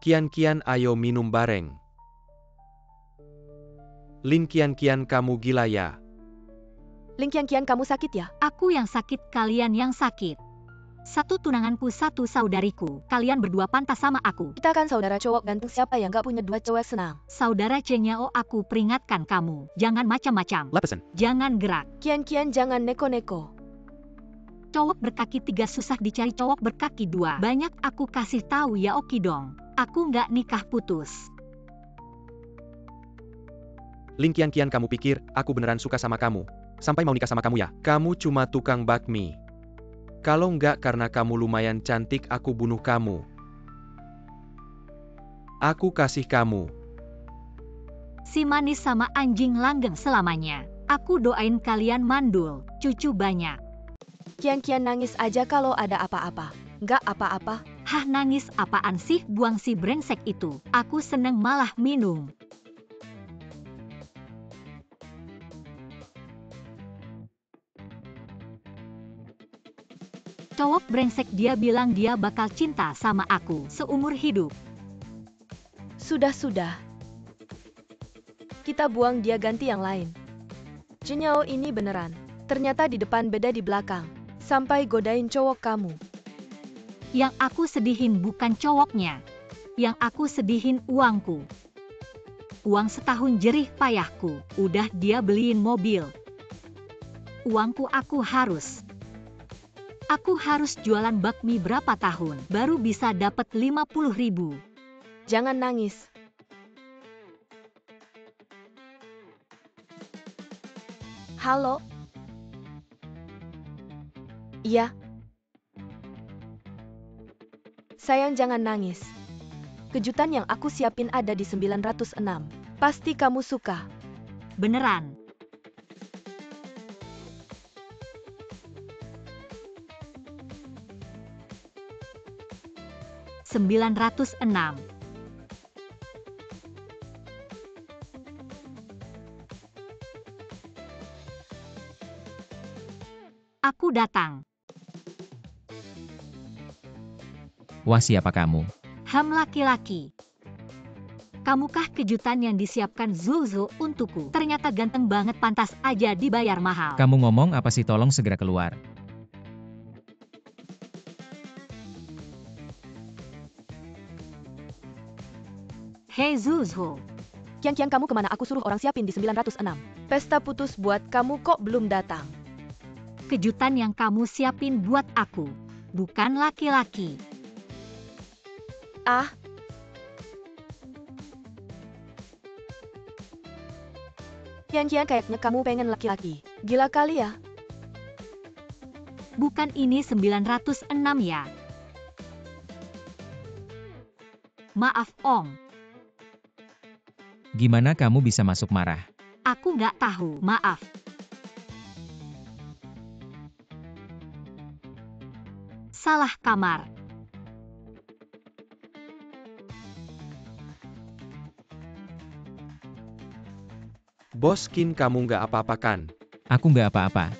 Kian ayo minum bareng. Lin Kian kamu gila ya? Lin Kian kamu sakit ya? Aku yang sakit, kalian yang sakit. Satu tunanganku, satu saudariku. Kalian berdua pantas sama aku. Kita kan saudara cowok ganteng, siapa yang gak punya dua cowok senang? Saudara Cenyao, aku peringatkan kamu. Jangan macam-macam. Lapesan. Jangan gerak. Kian jangan neko-neko. Cowok berkaki 3 susah dicari, cowok berkaki 2 banyak. Aku kasih tahu ya, oke dong. Aku nggak nikah putus. Lin Kian kamu pikir aku beneran suka sama kamu? Sampai mau nikah sama kamu ya? Kamu cuma tukang bakmi. Kalau nggak karena kamu lumayan cantik, aku bunuh kamu. Aku kasih kamu. Si manis sama anjing langgeng selamanya. Aku doain kalian mandul, cucu banyak. Kian nangis aja kalau ada apa-apa. Nggak apa-apa. Hah, nangis apaan sih? Buang si brengsek itu. Aku seneng malah minum. Cowok brengsek, dia bilang dia bakal cinta sama aku seumur hidup. Sudah. Kita buang dia, ganti yang lain. Cenyao ini beneran. Ternyata di depan beda di belakang. Sampai godain cowok kamu. Yang aku sedihin bukan cowoknya. Yang aku sedihin uangku. Uang setahun jerih payahku. Udah dia beliin mobil. Uangku aku harus jualan bakmi berapa tahun baru bisa dapat 50.000. Jangan nangis. Halo? Iya. Sayang, jangan nangis. Kejutan yang aku siapin ada di 906. Pasti kamu suka. Beneran. (906) Aku datang. Wah, siapa kamu? Laki-laki. Kamukah kejutan yang disiapkan Zuzu untukku? Ternyata ganteng banget, pantas aja dibayar mahal. Kamu ngomong apa sih? Tolong segera keluar. Hei Zuzu. Kian kamu kemana? Aku suruh orang siapin di 906. Pesta putus buat kamu kok belum datang? Kejutan yang kamu siapin buat aku, bukan laki-laki. Ah. Kian kayaknya kamu pengen laki-laki. Gila kali ya. Bukan ini 906 ya. Maaf Om. Gimana kamu bisa masuk marah? Aku nggak tahu, maaf. Salah kamar. Bos Kin, kamu nggak apa-apa kan? Aku nggak apa-apa.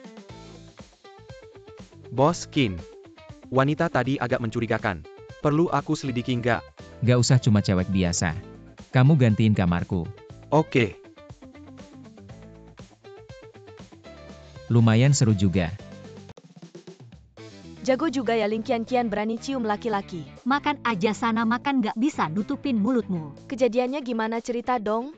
Bos Kin, wanita tadi agak mencurigakan. Perlu aku selidiki nggak? Nggak usah, cuma cewek biasa. Kamu gantiin kamarku. Oke. Lumayan seru juga. Jago juga ya Lin Kian berani cium laki-laki. Makan aja sana, makan, nggak bisa nutupin mulutmu. Kejadiannya gimana, cerita dong?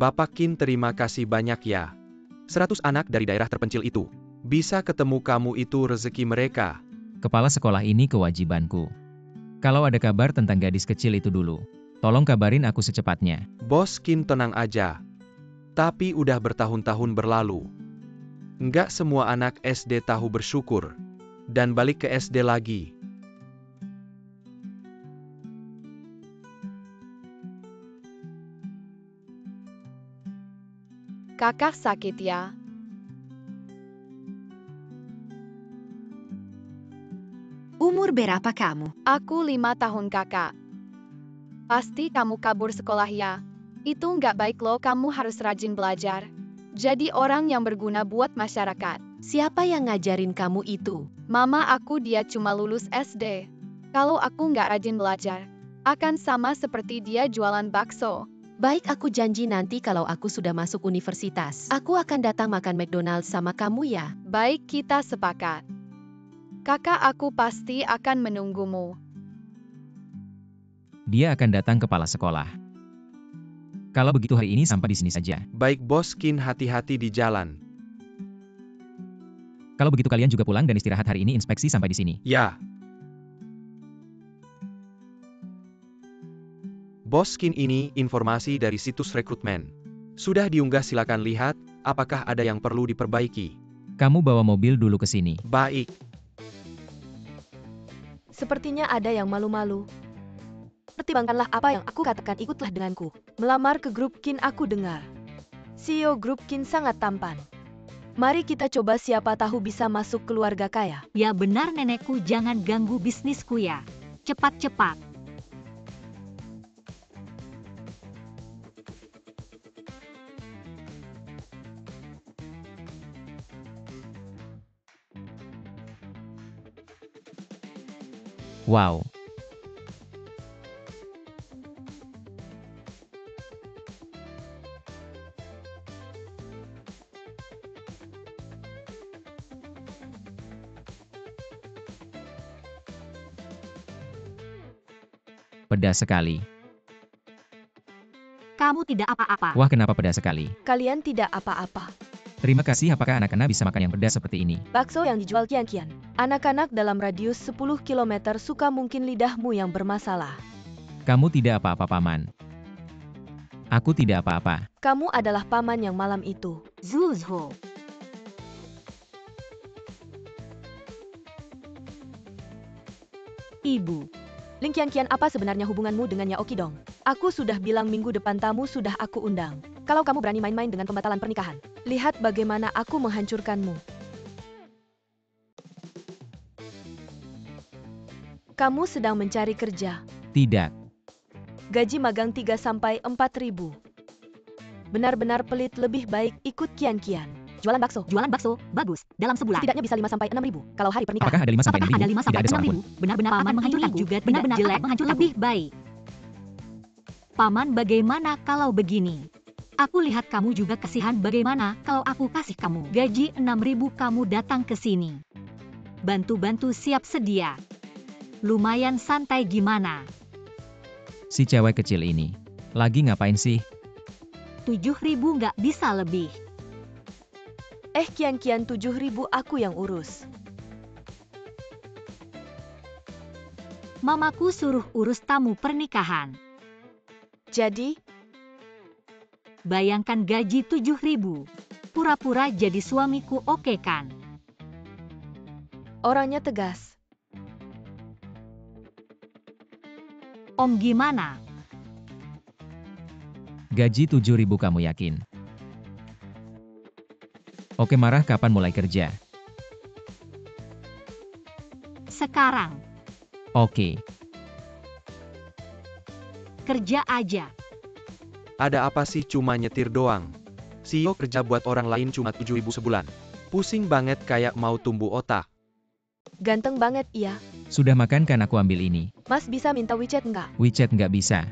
Bapak Kin, terima kasih banyak ya. 100 anak dari daerah terpencil itu. Bisa ketemu kamu itu rezeki mereka. Kepala sekolah ini kewajibanku. Kalau ada kabar tentang gadis kecil itu dulu, tolong kabarin aku secepatnya. Bos Kin, tenang aja. Tapi udah bertahun-tahun berlalu. Nggak semua anak SD tahu bersyukur. Dan balik ke SD lagi. Kakak sakit ya? Umur berapa kamu? Aku 5 tahun kakak. Pasti kamu kabur sekolah ya? Itu nggak baik loh, kamu harus rajin belajar. Jadi orang yang berguna buat masyarakat. Siapa yang ngajarin kamu itu? Mama aku dia cuma lulus SD. Kalau aku nggak rajin belajar, akan sama seperti dia jualan bakso. Baik, aku janji nanti kalau aku sudah masuk universitas, aku akan datang makan McDonald's sama kamu ya. Baik, kita sepakat. Kakak aku pasti akan menunggumu. Dia akan datang kepala sekolah. Kalau begitu hari ini sampai di sini saja. Baik bos Kin, hati-hati di jalan. Kalau begitu kalian juga pulang dan istirahat hari ini, inspeksi sampai di sini. Ya. Bos Kin, ini informasi dari situs rekrutmen. Sudah diunggah, silakan lihat, apakah ada yang perlu diperbaiki. Kamu bawa mobil dulu ke sini. Baik. Sepertinya ada yang malu-malu. Pertimbangkanlah apa yang aku katakan, ikutlah denganku. Melamar ke grup Kin, aku dengar CEO grup Kin sangat tampan. Mari kita coba, siapa tahu bisa masuk keluarga kaya. Ya benar nenekku, jangan ganggu bisnisku ya. Cepat-cepat. Wow. Pedas sekali. Kamu tidak apa-apa. Wah, kenapa pedas sekali? Kalian tidak apa-apa. Terima kasih, apakah anak-anak bisa makan yang pedas seperti ini? Bakso yang dijual kian-kian. Anak-anak dalam radius 10 km suka, mungkin lidahmu yang bermasalah. Kamu tidak apa-apa, Paman. Aku tidak apa-apa. Kamu adalah paman yang malam itu. Zuzho. Ibu. Ling Qianqian, apa sebenarnya hubunganmu dengannya Okidong? Aku sudah bilang minggu depan tamu sudah aku undang. Kalau kamu berani main-main dengan pembatalan pernikahan, lihat bagaimana aku menghancurkanmu. Kamu sedang mencari kerja. Tidak. Gaji magang 3-4 ribu. Benar-benar pelit, lebih baik ikut Qianqian. Jualan bakso. Jualan bakso, bagus. Dalam sebulan. Setidaknya bisa 5-6 ribu. Kalau hari pernikahan. Apakah ada 5 sampai 6 Apakah ada ribu? 5 sampai Tidak ada 6 seorang ribu? pun. Benar-benar paman menghancurkanku. juga Benar-benar tidak jelek paman menghancurkanku. Lebih baik. Paman, bagaimana kalau begini? Aku lihat kamu juga kasihan, bagaimana kalau aku kasih kamu gaji 6 ribu, kamu datang ke sini. Bantu-bantu, siap sedia. Lumayan santai, gimana? Si cewek kecil ini. Lagi ngapain sih? 7 ribu nggak bisa lebih. Qianqian, 7 ribu aku yang urus. Mamaku suruh urus tamu pernikahan. Jadi, Bayangkan gaji 7 ribu. Pura-pura jadi suamiku, oke kan? orangnya tegas. Om gimana? Gaji 7 ribu, kamu yakin? Oke, marah, kapan mulai kerja? Sekarang. Oke. Kerja aja. Ada apa sih, cuma nyetir doang. CEO kerja buat orang lain cuma 7 ribu sebulan. Pusing banget, kayak mau tumbuh otak. Ganteng banget, iya. Sudah makan kan, aku ambil ini. Mas bisa minta WeChat nggak? WeChat nggak bisa.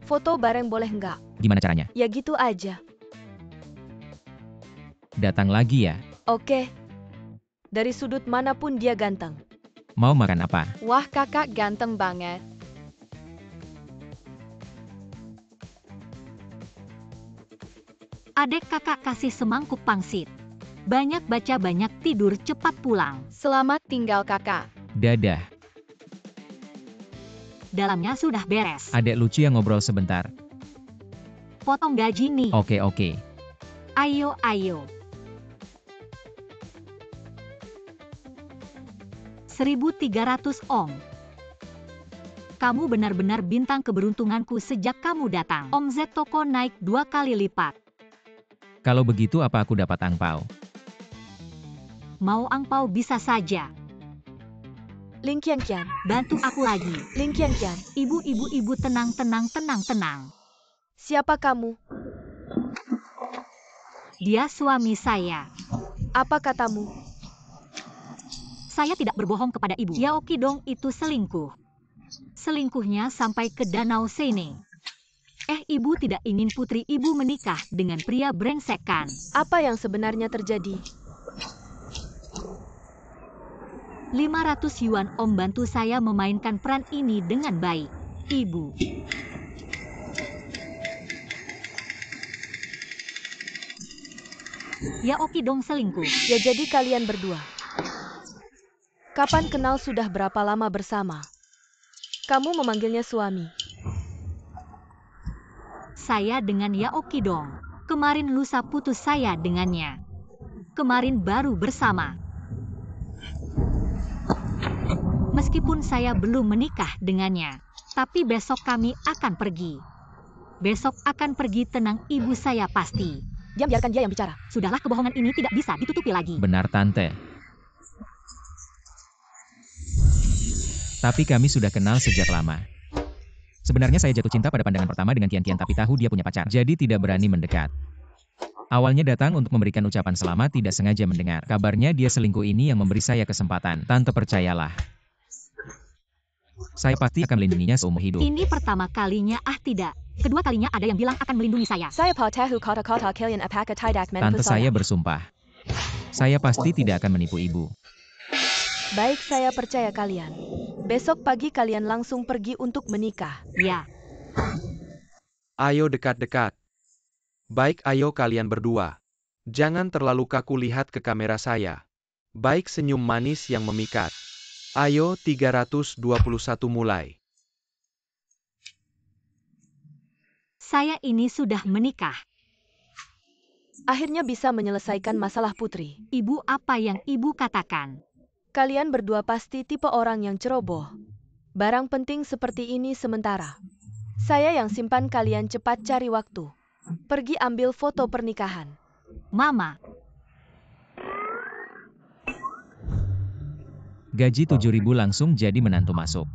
Foto bareng boleh nggak? Gimana caranya? Ya gitu aja. Datang lagi ya? Oke. Dari sudut manapun dia ganteng. Mau makan apa? Wah, kakak ganteng banget. Adek kakak kasih semangkuk pangsit. Banyak baca, banyak tidur, cepat pulang. Selamat tinggal kakak. Dadah. Dalamnya sudah beres. Adek lucu yang ngobrol sebentar. Potong gaji nih. Oke. Ayo, ayo. 1.300 Om. Kamu benar-benar bintang keberuntunganku sejak kamu datang. Omzet toko naik 2 kali lipat. Kalau begitu apa aku dapat angpau? Mau angpau bisa saja. Ling Qianqian, Bantu aku lagi. Ling Qianqian, Ibu, tenang. siapa kamu? Dia suami saya. Apa katamu? Saya tidak berbohong kepada ibu. Yao Qidong itu selingkuh. Selingkuhnya sampai ke Danau Sene. Ibu tidak ingin putri ibu menikah dengan pria brengsek kan? Apa yang sebenarnya terjadi? 500 yuan Om bantu saya memainkan peran ini dengan baik. Ibu. Yao Qidong selingkuh. Ya jadi kalian berdua. Kapan kenal sudah berapa lama bersama? Kamu memanggilnya suami. Saya dengan Yao Qidong. Kemarin lusa putus saya dengannya. Kemarin baru bersama. Meskipun saya belum menikah dengannya, tapi besok kami akan pergi. Besok akan pergi, tenang ibu saya pasti. Diam, biarkan dia yang bicara. Sudahlah, kebohongan ini tidak bisa ditutupi lagi. Benar, Tante. Tapi kami sudah kenal sejak lama. Sebenarnya saya jatuh cinta pada pandangan pertama dengan Tian-Tian, tapi tahu dia punya pacar. Jadi tidak berani mendekat. Awalnya datang untuk memberikan ucapan selamat, tidak sengaja mendengar. Kabarnya dia selingkuh, ini yang memberi saya kesempatan. Tante percayalah. Saya pasti akan melindunginya seumur hidup. Ini pertama kalinya, tidak. Kedua kalinya ada yang bilang akan melindungi saya. Saya tahu kata-kata kalian apakah tidak Tante saya bersumpah. Saya pasti tidak akan menipu ibu. Baik, saya percaya kalian. Besok pagi kalian langsung pergi untuk menikah. Ya. Ayo dekat-dekat. Baik, ayo kalian berdua. Jangan terlalu kaku, lihat ke kamera saya. Baik, senyum manis yang memikat. Ayo, 321 mulai. Saya ini sudah menikah. Akhirnya bisa menyelesaikan masalah putri. Ibu, apa yang ibu katakan? Kalian berdua pasti tipe orang yang ceroboh. Barang penting seperti ini sementara. Saya yang simpan, kalian cepat cari waktu. Pergi ambil foto pernikahan. Mama. Gaji 7.000 langsung jadi menantu masuk.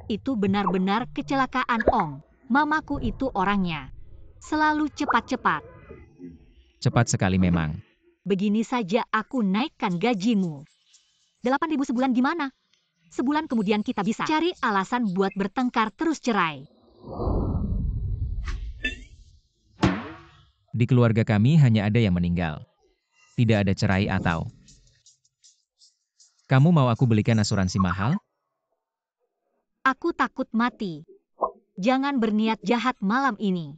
Itu benar-benar kecelakaan, Ong. Mamaku itu orangnya selalu cepat-cepat. Cepat sekali memang. Begini saja aku naikkan gajimu. 8.000 sebulan gimana? Sebulan kemudian kita bisa cari alasan buat bertengkar terus cerai. Di keluarga kami hanya ada yang meninggal. Tidak ada cerai atau... Kamu mau aku belikan asuransi mahal? Aku takut mati. Jangan berniat jahat malam ini.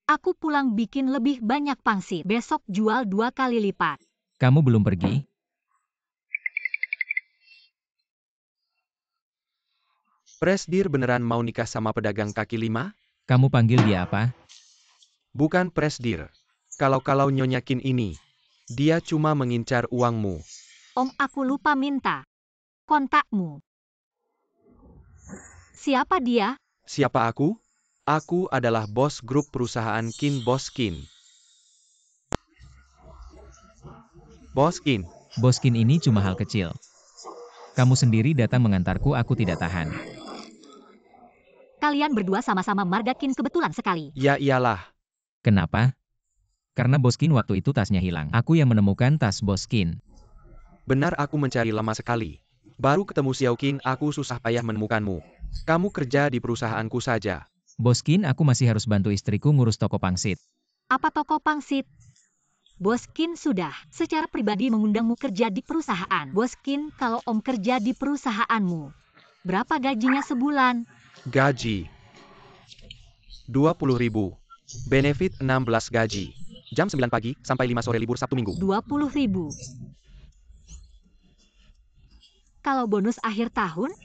Aku pulang bikin lebih banyak pangsit. Besok jual 2 kali lipat. Kamu belum pergi? Presdir beneran mau nikah sama pedagang kaki lima? Kamu panggil dia apa? Bukan Presdir. Kalau nyonyakin ini, dia cuma mengincar uangmu. Om, aku lupa minta kontakmu. Siapa dia? Siapa aku? Aku adalah bos grup perusahaan Kin Boskin. Boskin. Boskin ini cuma hal kecil. Kamu sendiri datang mengantarku, aku tidak tahan. Kalian berdua sama-sama marga Kin, kebetulan sekali. Ya iyalah. Kenapa? Karena Boskin waktu itu tasnya hilang. Aku yang menemukan tas Boskin. Benar, aku mencari lama sekali. Baru ketemu Xiaoqin, aku susah payah menemukanmu. Kamu kerja di perusahaanku saja. Boskin, aku masih harus bantu istriku ngurus toko pangsit. Apa toko pangsit? Boskin sudah secara pribadi mengundangmu kerja di perusahaan. Boskin, kalau Om kerja di perusahaanmu, berapa gajinya sebulan? Gaji 20.000. Benefit 16 gaji. Jam 9 pagi sampai 5 sore, libur Sabtu Minggu. 20.000. Kalau bonus akhir tahun?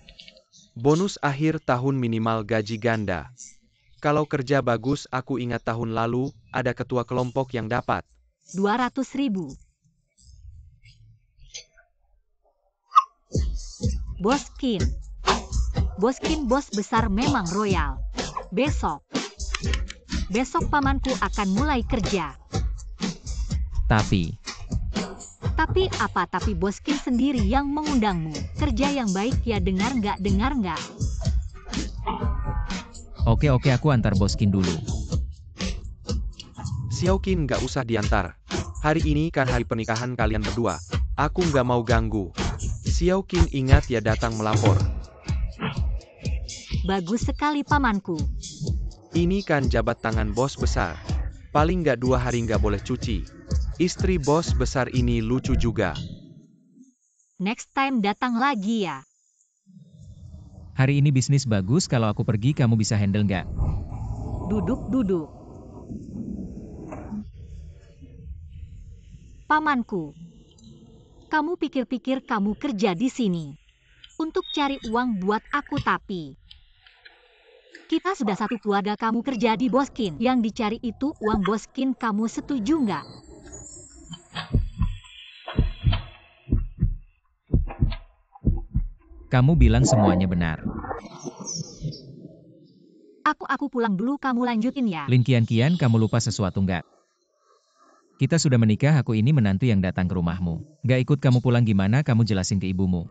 Bonus akhir tahun minimal gaji ganda. Kalau kerja bagus, aku ingat tahun lalu, ada ketua kelompok yang dapat 200.000. Boskin. Boskin bos besar memang royal. Besok pamanku akan mulai kerja. Tapi apa? Tapi Boskin sendiri yang mengundangmu. Kerja yang baik ya, dengar nggak? Oke, aku antar Boskin dulu. Xiaoqin nggak usah diantar. Hari ini kan hari pernikahan kalian berdua. Aku nggak mau ganggu. Xiao Qin ingat ya datang melapor. Bagus sekali pamanku. Ini kan jabat tangan bos besar. Paling nggak 2 hari nggak boleh cuci. Istri bos besar ini lucu juga. Next time datang lagi ya. Hari ini bisnis bagus, kalau aku pergi kamu bisa handle nggak? Duduk. Pamanku, kamu pikir-pikir kamu kerja di sini untuk cari uang buat aku, tapi kita sudah satu keluarga. Kamu kerja di Boskin, yang dicari itu uang Boskin. Kamu setuju nggak? Kamu bilang semuanya benar. Aku pulang dulu, kamu lanjutin ya. Lin Qian, kamu lupa sesuatu nggak? Kita sudah menikah, aku ini menantu yang datang ke rumahmu. Nggak ikut kamu pulang gimana, kamu jelasin ke ibumu.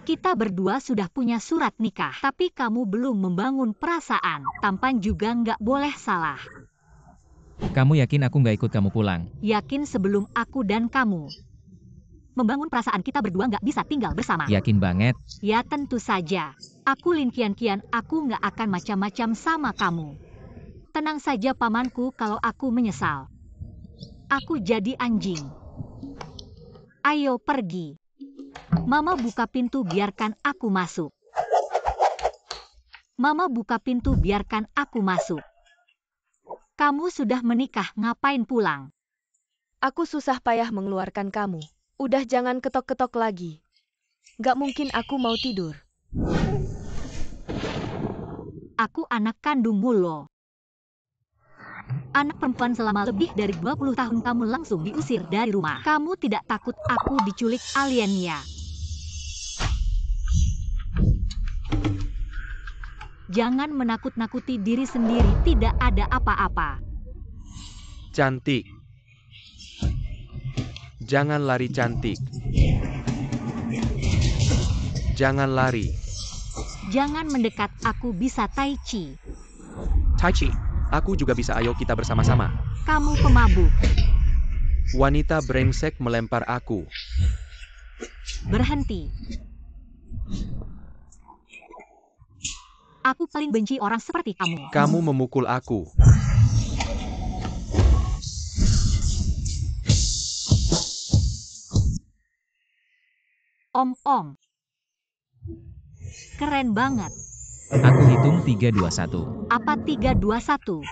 Kita berdua sudah punya surat nikah, tapi kamu belum membangun perasaan. Tampan juga nggak boleh salah. Kamu yakin aku nggak ikut kamu pulang? Yakin sebelum aku dan kamu membangun perasaan, kita berdua nggak bisa tinggal bersama. Yakin banget? Ya tentu saja. Aku Lin Qian, aku nggak akan macam-macam sama kamu. Tenang saja pamanku, kalau aku menyesal, aku jadi anjing. Ayo pergi. Mama buka pintu, biarkan aku masuk. Mama buka pintu, biarkan aku masuk. Kamu sudah menikah, ngapain pulang? Aku susah payah mengeluarkan kamu. Udah jangan ketok-ketok lagi. Gak mungkin aku mau tidur. Aku anak kandungmu loh. Anak perempuan selama lebih dari 20 tahun kamu langsung diusir dari rumah. Kamu tidak takut aku diculik alien ya? Jangan menakut-nakuti diri sendiri, tidak ada apa-apa. Cantik. Jangan lari cantik. Jangan lari. Jangan mendekat, aku bisa tai chi. Tai Chi. Aku juga bisa, ayo kita bersama-sama. Kamu pemabuk. Wanita brengsek melempar aku. Berhenti. Aku paling benci orang seperti kamu. Kamu memukul aku. Om. Keren banget. Aku hitung 3, 2, 1. Apa 3, 2, 1?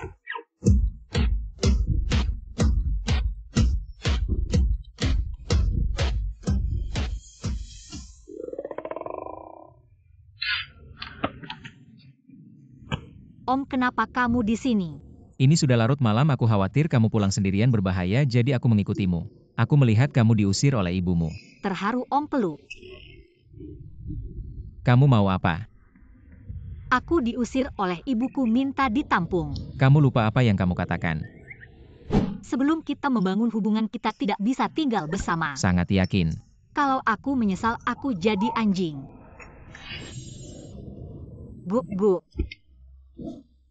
Om, kenapa kamu di sini? Ini sudah larut malam, aku khawatir kamu pulang sendirian berbahaya, jadi aku mengikutimu. Aku melihat kamu diusir oleh ibumu. Terharu Om peluk. Kamu mau apa? Aku diusir oleh ibuku, minta ditampung. Kamu lupa apa yang kamu katakan? Sebelum kita membangun hubungan, kita tidak bisa tinggal bersama. Sangat yakin. Kalau aku menyesal, aku jadi anjing. Bu.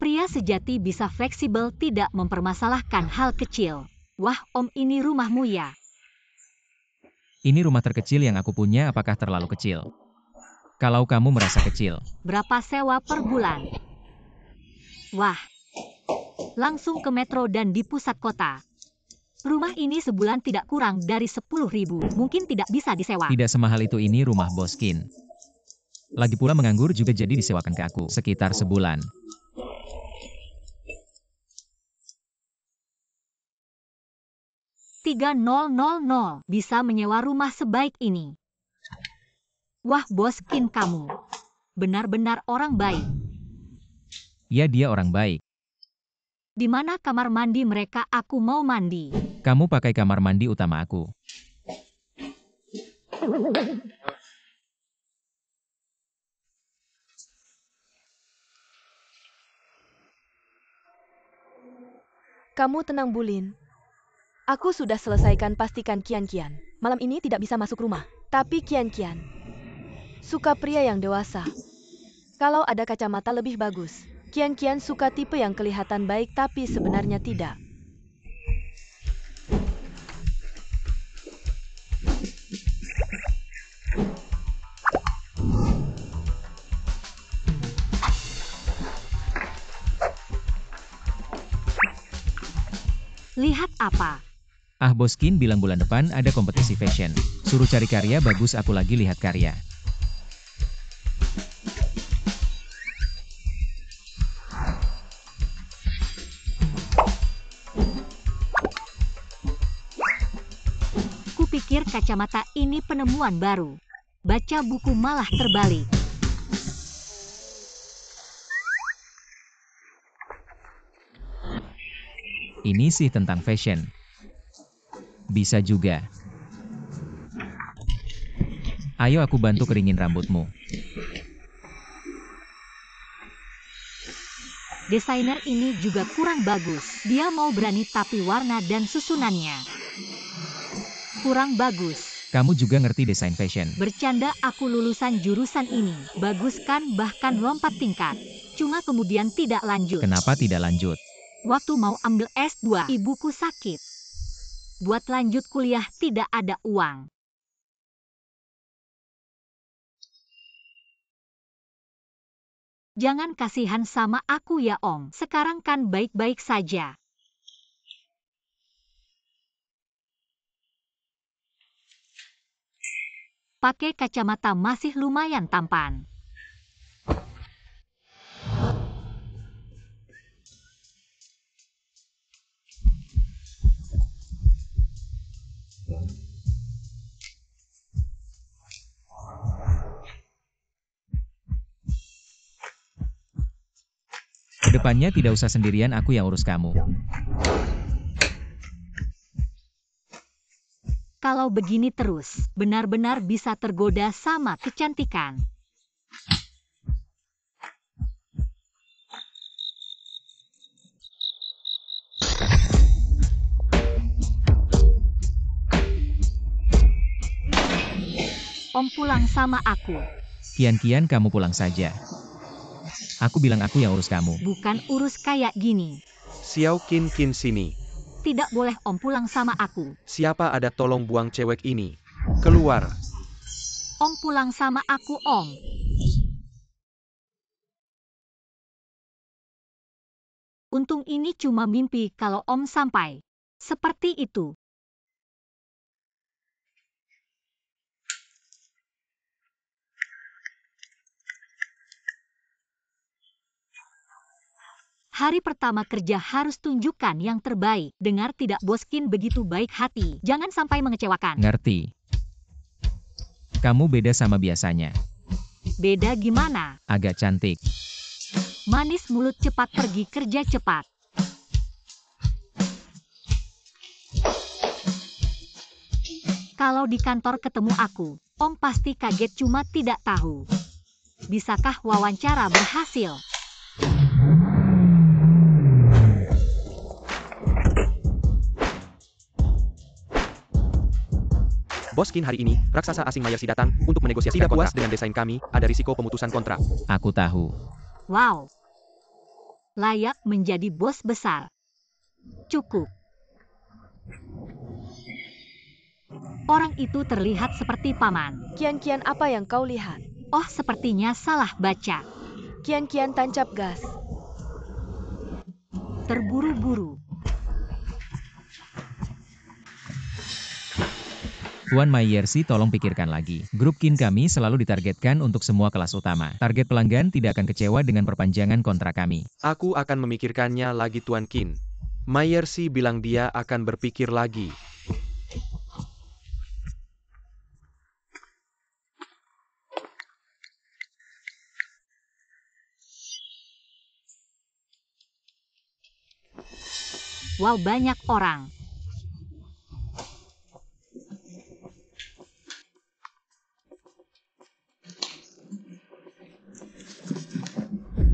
Pria sejati bisa fleksibel, tidak mempermasalahkan hal kecil. Wah, Om, ini rumahmu ya? Ini rumah terkecil yang aku punya, apakah terlalu kecil? Kalau kamu merasa kecil. Berapa sewa per bulan? Wah, langsung ke metro dan di pusat kota. Rumah ini sebulan tidak kurang dari 10.000. Mungkin tidak bisa disewa. Tidak semahal itu, ini rumah Boskin. Lagi pula menganggur juga, jadi disewakan ke aku. Sekitar sebulan. $3,000 bisa menyewa rumah sebaik ini. Wah, Boskin, kamu benar-benar orang baik. Ya, dia orang baik. Di mana kamar mandi mereka? Aku mau mandi. Kamu pakai kamar mandi utama aku. Kamu tenang, Bulin. Aku sudah selesaikan, pastikan Qian malam ini tidak bisa masuk rumah. Tapi Qian suka pria yang dewasa. Kalau ada kacamata lebih bagus. Qian suka tipe yang kelihatan baik tapi sebenarnya tidak. Lihat apa? Ah, Boskin bilang bulan depan ada kompetisi fashion. Suruh cari karya bagus, aku lagi lihat karya. Kupikir kacamata ini penemuan baru. Baca buku malah terbalik. Ini sih tentang fashion. Bisa juga. Ayo aku bantu keringin rambutmu. Desainer ini juga kurang bagus. Dia mau berani tapi warna dan susunannya kurang bagus. Kamu juga ngerti desain fashion. Bercanda, aku lulusan jurusan ini. Bagus kan, bahkan lompat tingkat. Cuma kemudian tidak lanjut. Kenapa tidak lanjut? Waktu mau ambil S2, ibuku sakit. Buat lanjut kuliah tidak ada uang. Jangan kasihan sama aku ya Om. Sekarang kan baik-baik saja. Pakai kacamata masih lumayan tampan. Kedepannya tidak usah sendirian, aku yang urus kamu. Kalau begini terus, benar-benar bisa tergoda sama kecantikan. Om pulang sama aku. Kian-kian kamu pulang saja. Aku bilang aku yang urus kamu. Bukan urus kayak gini. Xiao Qin Qin sini. Tidak boleh Om pulang sama aku. Siapa ada, tolong buang cewek ini. Keluar. Om pulang sama aku Om. Untung ini cuma mimpi kalau Om sampai seperti itu. Hari pertama kerja harus tunjukkan yang terbaik. Dengar tidak, Boskin begitu baik hati. Jangan sampai mengecewakan. Ngerti. Kamu beda sama biasanya. Beda gimana? Agak cantik. Manis mulut, cepat pergi kerja cepat. Kalau di kantor ketemu aku, Om pasti kaget cuma tidak tahu. Bisakah wawancara berhasil? Boskin, hari ini, raksasa asing Mayersi datang untuk menegosiasi. Tidak puas dengan desain kami, ada risiko pemutusan kontrak. Aku tahu. Wow. Layak menjadi bos besar. Cukup. Orang itu terlihat seperti paman. Kian-kian, apa yang kau lihat? Oh, sepertinya salah baca. Kian-kian tancap gas. Terburu-buru. Tuan Mayersi, tolong pikirkan lagi. Grup Qin kami selalu ditargetkan untuk semua kelas utama. Target pelanggan tidak akan kecewa dengan perpanjangan kontrak kami. Aku akan memikirkannya lagi, Tuan Qin. Mayersi bilang dia akan berpikir lagi. Wow, banyak orang.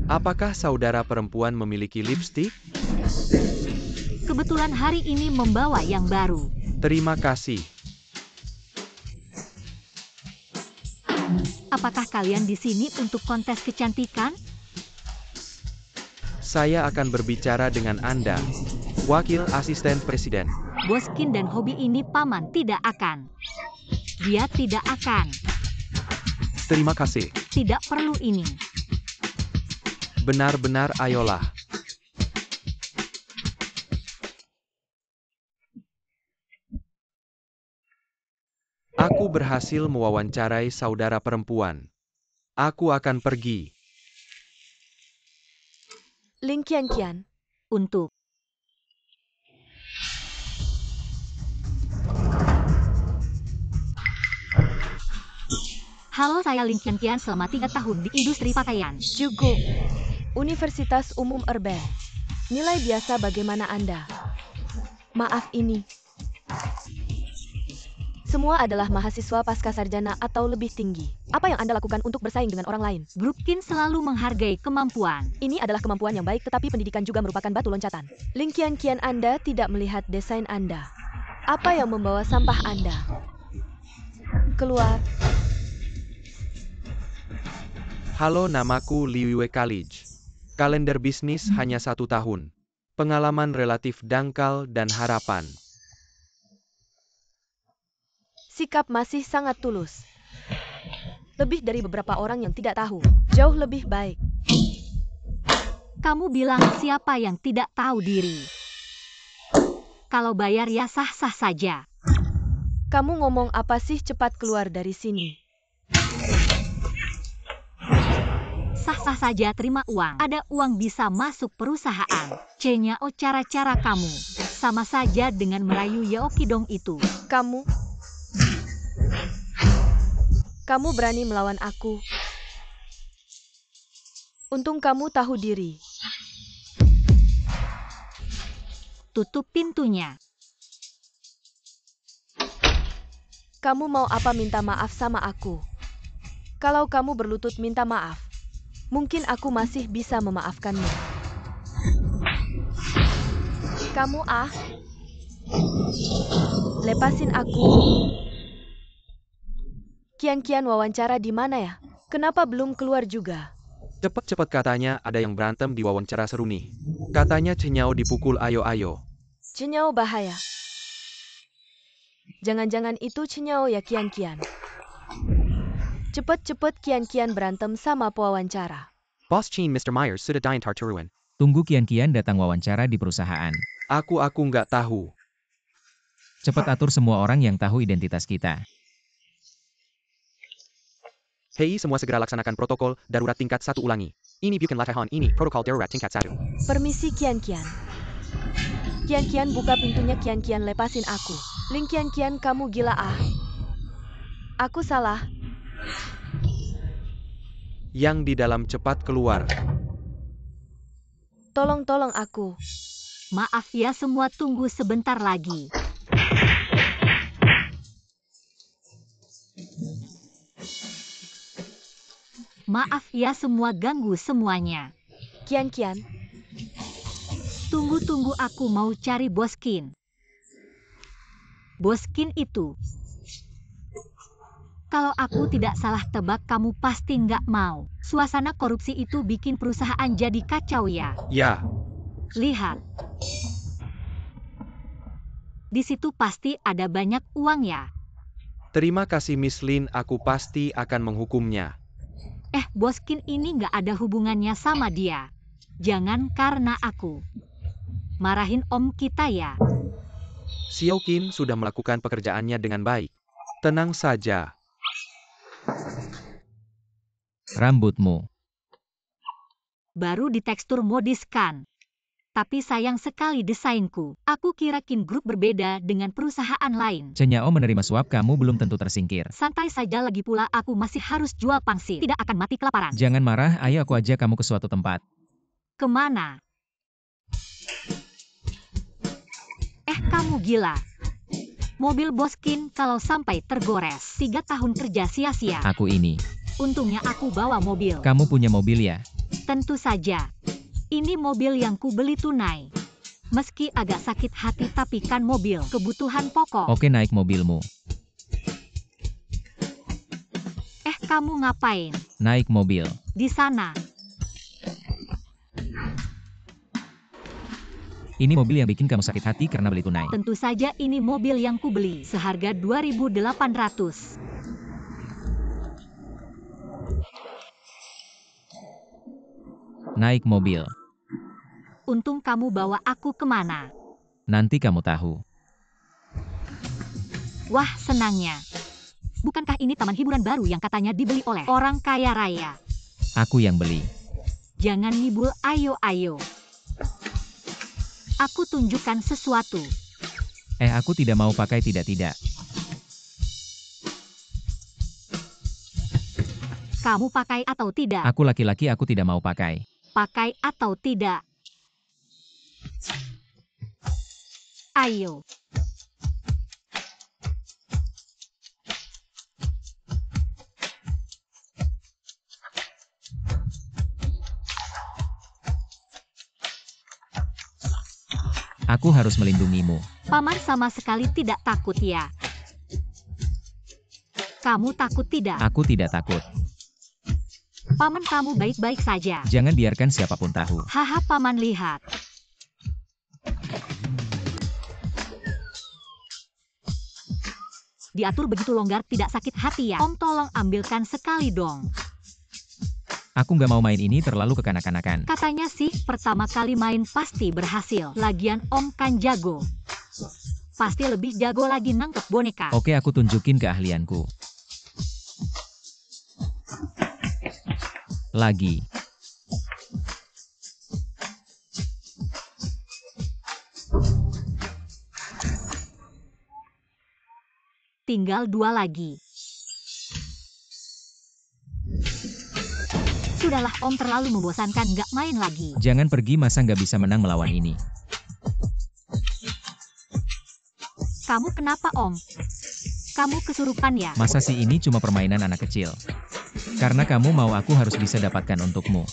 Apakah saudara perempuan memiliki lipstik? Kebetulan hari ini membawa yang baru. Terima kasih. Apakah kalian di sini untuk kontes kecantikan? Saya akan berbicara dengan Anda, Wakil Asisten Presiden. Boskin dan hobi ini paman tidak akan. Dia tidak akan. Terima kasih. Tidak perlu ini. Benar-benar ayolah. Aku berhasil mewawancarai saudara perempuan. Aku akan pergi. Ling Qian. Untuk Halo, saya Ling Qian selama 3 tahun di industri pakaian. Jugo. Universitas Umum Urban. Nilai biasa bagaimana Anda? Maaf ini. Semua adalah mahasiswa pasca sarjana atau lebih tinggi. Apa yang Anda lakukan untuk bersaing dengan orang lain? Grup Kin selalu menghargai kemampuan. Ini adalah kemampuan yang baik, tetapi pendidikan juga merupakan batu loncatan. Ling Qian, Anda tidak melihat desain Anda. Apa yang membawa sampah Anda? Keluar. Halo, namaku Liu College. Kalender bisnis hanya 1 tahun. Pengalaman relatif dangkal dan harapan. Sikap masih sangat tulus. Lebih dari beberapa orang yang tidak tahu. Jauh lebih baik. Kamu bilang siapa yang tidak tahu diri? Kalau bayar ya sah-sah saja. Kamu ngomong apa sih? Cepat keluar dari sini. Sah-sah saja terima uang. Ada uang bisa masuk perusahaan. C-nya cara-cara kamu. Sama saja dengan merayu Yeokidong itu. Kamu berani melawan aku. Untung kamu tahu diri. Tutup pintunya. Kamu mau apa? Minta maaf sama aku. Kalau kamu berlutut minta maaf, mungkin aku masih bisa memaafkanmu. Kamu lepasin aku. Qian, wawancara di mana ya? Kenapa belum keluar juga? Cepat-cepat, katanya ada yang berantem di wawancara seru nih. Katanya Cenyao dipukul, ayo. Cenyao bahaya. Jangan-jangan itu Cenyao ya Qian. Cepet-cepet Qian berantem sama pewawancara. Boss Chin, Mr. Myers sudah diantar turun. Tunggu Qian datang wawancara di perusahaan. Aku nggak tahu. Cepat atur semua orang yang tahu identitas kita. Hei, semua segera laksanakan protokol darurat tingkat 1 ulangi. Ini bukan latihan, ini protokol darurat tingkat 1. Permisi Qian. Qian, buka pintunya. Qian, lepasin aku. Ling Qian, kamu gila Aku salah. Yang di dalam cepat keluar. Tolong aku. Maaf ya semua, tunggu sebentar lagi. Maaf ya semua, ganggu semuanya. Qian. Tunggu, aku mau cari Bos Qin. Bos Qin itu. Kalau aku tidak salah tebak, kamu pasti nggak mau. Suasana korupsi itu bikin perusahaan jadi kacau ya. Ya. Lihat. Di situ pasti ada banyak uang ya. Terima kasih Miss Lin, aku pasti akan menghukumnya. Bos Qin ini nggak ada hubungannya sama dia. Jangan karena aku. Marahin om kita ya. Xiao Qin sudah melakukan pekerjaannya dengan baik. Tenang saja. Rambutmu. Baru ditekstur modis kan? Tapi sayang sekali desainku. Aku kira Qin Group berbeda dengan perusahaan lain. Cenyao menerima suap, kamu belum tentu tersingkir. Santai saja, lagi pula aku masih harus jual pangsit. Tidak akan mati kelaparan. Jangan marah, ayo aku ajak kamu ke suatu tempat. Kemana? Kamu gila. Mobil Bos Qin kalau sampai tergores, 3 tahun kerja sia-sia. Aku ini. Untungnya aku bawa mobil. Kamu punya mobil ya? Tentu saja. Ini mobil yang ku beli tunai. Meski agak sakit hati, tapi kan mobil kebutuhan pokok. Oke, naik mobilmu. Kamu ngapain? Naik mobil. Di sana. Ini mobil yang bikin kamu sakit hati karena beli tunai. Tentu saja ini mobil yang ku beli seharga 2.800. Naik mobil. Untung kamu bawa aku kemana? Nanti kamu tahu. Wah, senangnya. Bukankah ini taman hiburan baru yang katanya dibeli oleh orang kaya raya? Aku yang beli. Jangan ngibul, ayo. Aku tunjukkan sesuatu. Aku tidak mau pakai tidak. Kamu pakai atau tidak? Aku laki-laki, aku tidak mau pakai. Pakai atau tidak? Ayo. Aku harus melindungimu. Paman sama sekali tidak takut ya. Kamu takut tidak? Aku tidak takut. Paman, kamu baik-baik saja. Jangan biarkan siapapun tahu. Haha, Paman lihat. Diatur begitu longgar, tidak sakit hati ya? Om, tolong ambilkan sekali dong. Aku nggak mau main ini, terlalu kekanak-kanakan. Katanya sih, pertama kali main pasti berhasil. Lagian Om kan jago. Pasti lebih jago lagi nangkep boneka. Oke, aku tunjukin keahlianku. Lagi. Tinggal 2 lagi. Sudahlah Om, terlalu membosankan, nggak main lagi. Jangan pergi, masa nggak bisa menang melawan ini. Kamu kenapa Om? Kamu kesurupan ya? Masa sih ini cuma permainan anak kecil? Karena kamu mau, aku harus bisa dapatkan untukmu.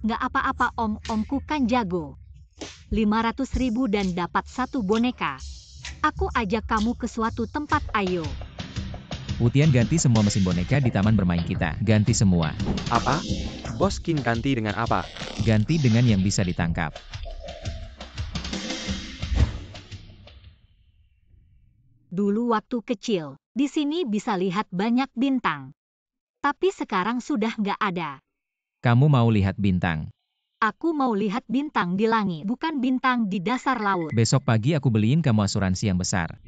Nggak apa-apa Om, omku kan jago. 500.000 dan dapat 1 boneka. Aku ajak kamu ke suatu tempat, ayo. Utian, ganti semua mesin boneka di taman bermain kita. Ganti semua. Apa? Bos Kin ganti dengan apa? Ganti dengan yang bisa ditangkap. Dulu waktu kecil, di sini bisa lihat banyak bintang. Tapi sekarang sudah nggak ada. Kamu mau lihat bintang? Aku mau lihat bintang di langit, bukan bintang di dasar laut. Besok pagi aku beliin kamu asuransi yang besar.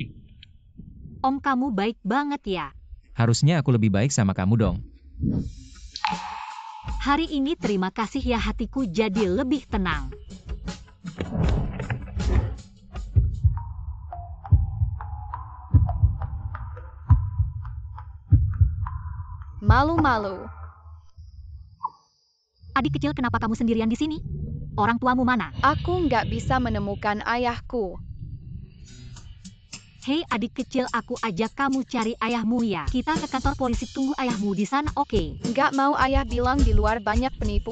Om, kamu baik banget ya. Harusnya aku lebih baik sama kamu dong. Hari ini terima kasih ya, hatiku jadi lebih tenang. Malu-malu. Adik kecil, kenapa kamu sendirian di sini? Orang tuamu mana? Aku nggak bisa menemukan ayahku. Hei adik kecil, aku ajak kamu cari ayahmu ya. Kita ke kantor polisi, tunggu ayahmu di sana, oke? Nggak mau, ayah bilang di luar banyak penipu.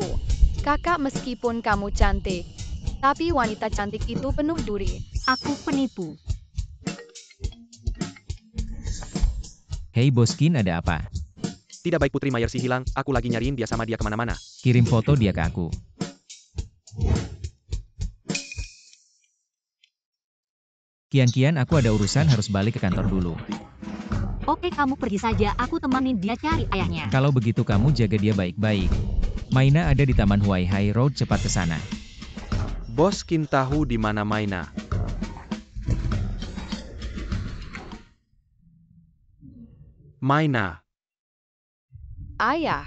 Kakak, meskipun kamu cantik, tapi wanita cantik itu penuh duri. Aku penipu. Hei Boskin, ada apa? Tidak baik, Putri Mayersi hilang, aku lagi nyariin dia sama dia kemana-mana. Kirim foto dia ke aku. Kian, aku ada urusan, harus balik ke kantor dulu. Oke, kamu pergi saja, aku temanin dia cari ayahnya. Kalau begitu kamu jaga dia baik-baik. Maina ada di Taman Huaihai Road, cepat ke sana. Bos Kin tahu di mana Maina. Maina. Ayah,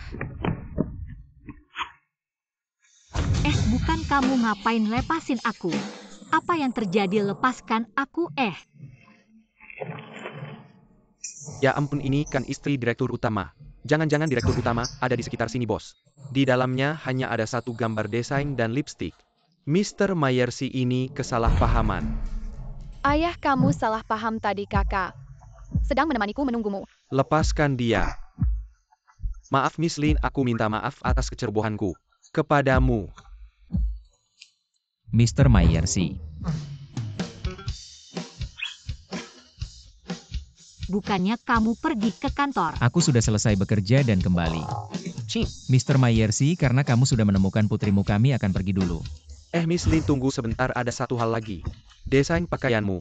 Bukan, kamu ngapain lepasin aku? Apa yang terjadi, lepaskan aku, Ya ampun, ini kan istri direktur utama. Jangan-jangan direktur utama ada di sekitar sini, bos. Di dalamnya hanya ada 1 gambar desain dan lipstik. Mr. Mayersi ini kesalahpahaman. ayah, kamu salah paham tadi. Kakak sedang menemaniku menunggumu. Lepaskan dia. Maaf Miss Lin, aku minta maaf atas kecerobohanku. Kepadamu. Mr. Mayersi. Bukannya kamu pergi ke kantor? Aku sudah selesai bekerja dan kembali. Cing. Mr. Mayersi, karena kamu sudah menemukan putrimu, kami akan pergi dulu. Miss Lin, tunggu sebentar, ada satu hal lagi. Desain pakaianmu.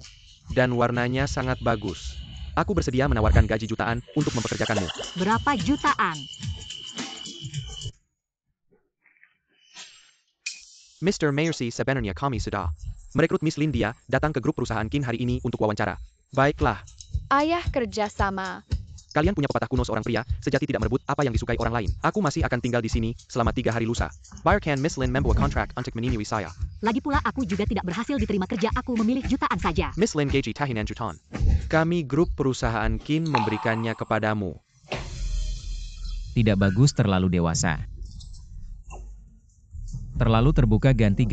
Dan warnanya sangat bagus. Aku bersedia menawarkan gaji jutaan untuk mempekerjakanmu. Berapa jutaan? Mr. Mayersi, sebenarnya kami sudah Merekrut Miss Lindia datang ke grup perusahaan Kin hari ini untuk wawancara. Baiklah, Ayah kerja sama. kalian punya pepatah kuno seorang pria, sejati tidak merebut apa yang disukai orang lain. Aku masih akan tinggal di sini selama 3 hari lusa. Biarkan Miss Lin membawa kontrak untuk menemui saya. Lagi pula aku juga tidak berhasil diterima kerja, aku memilih jutaan saja. Miss Lin gaji tahinan jutaan. Kami grup perusahaan Kin memberikannya kepadamu. Tidak bagus, terlalu dewasa. Terlalu terbuka, ganti.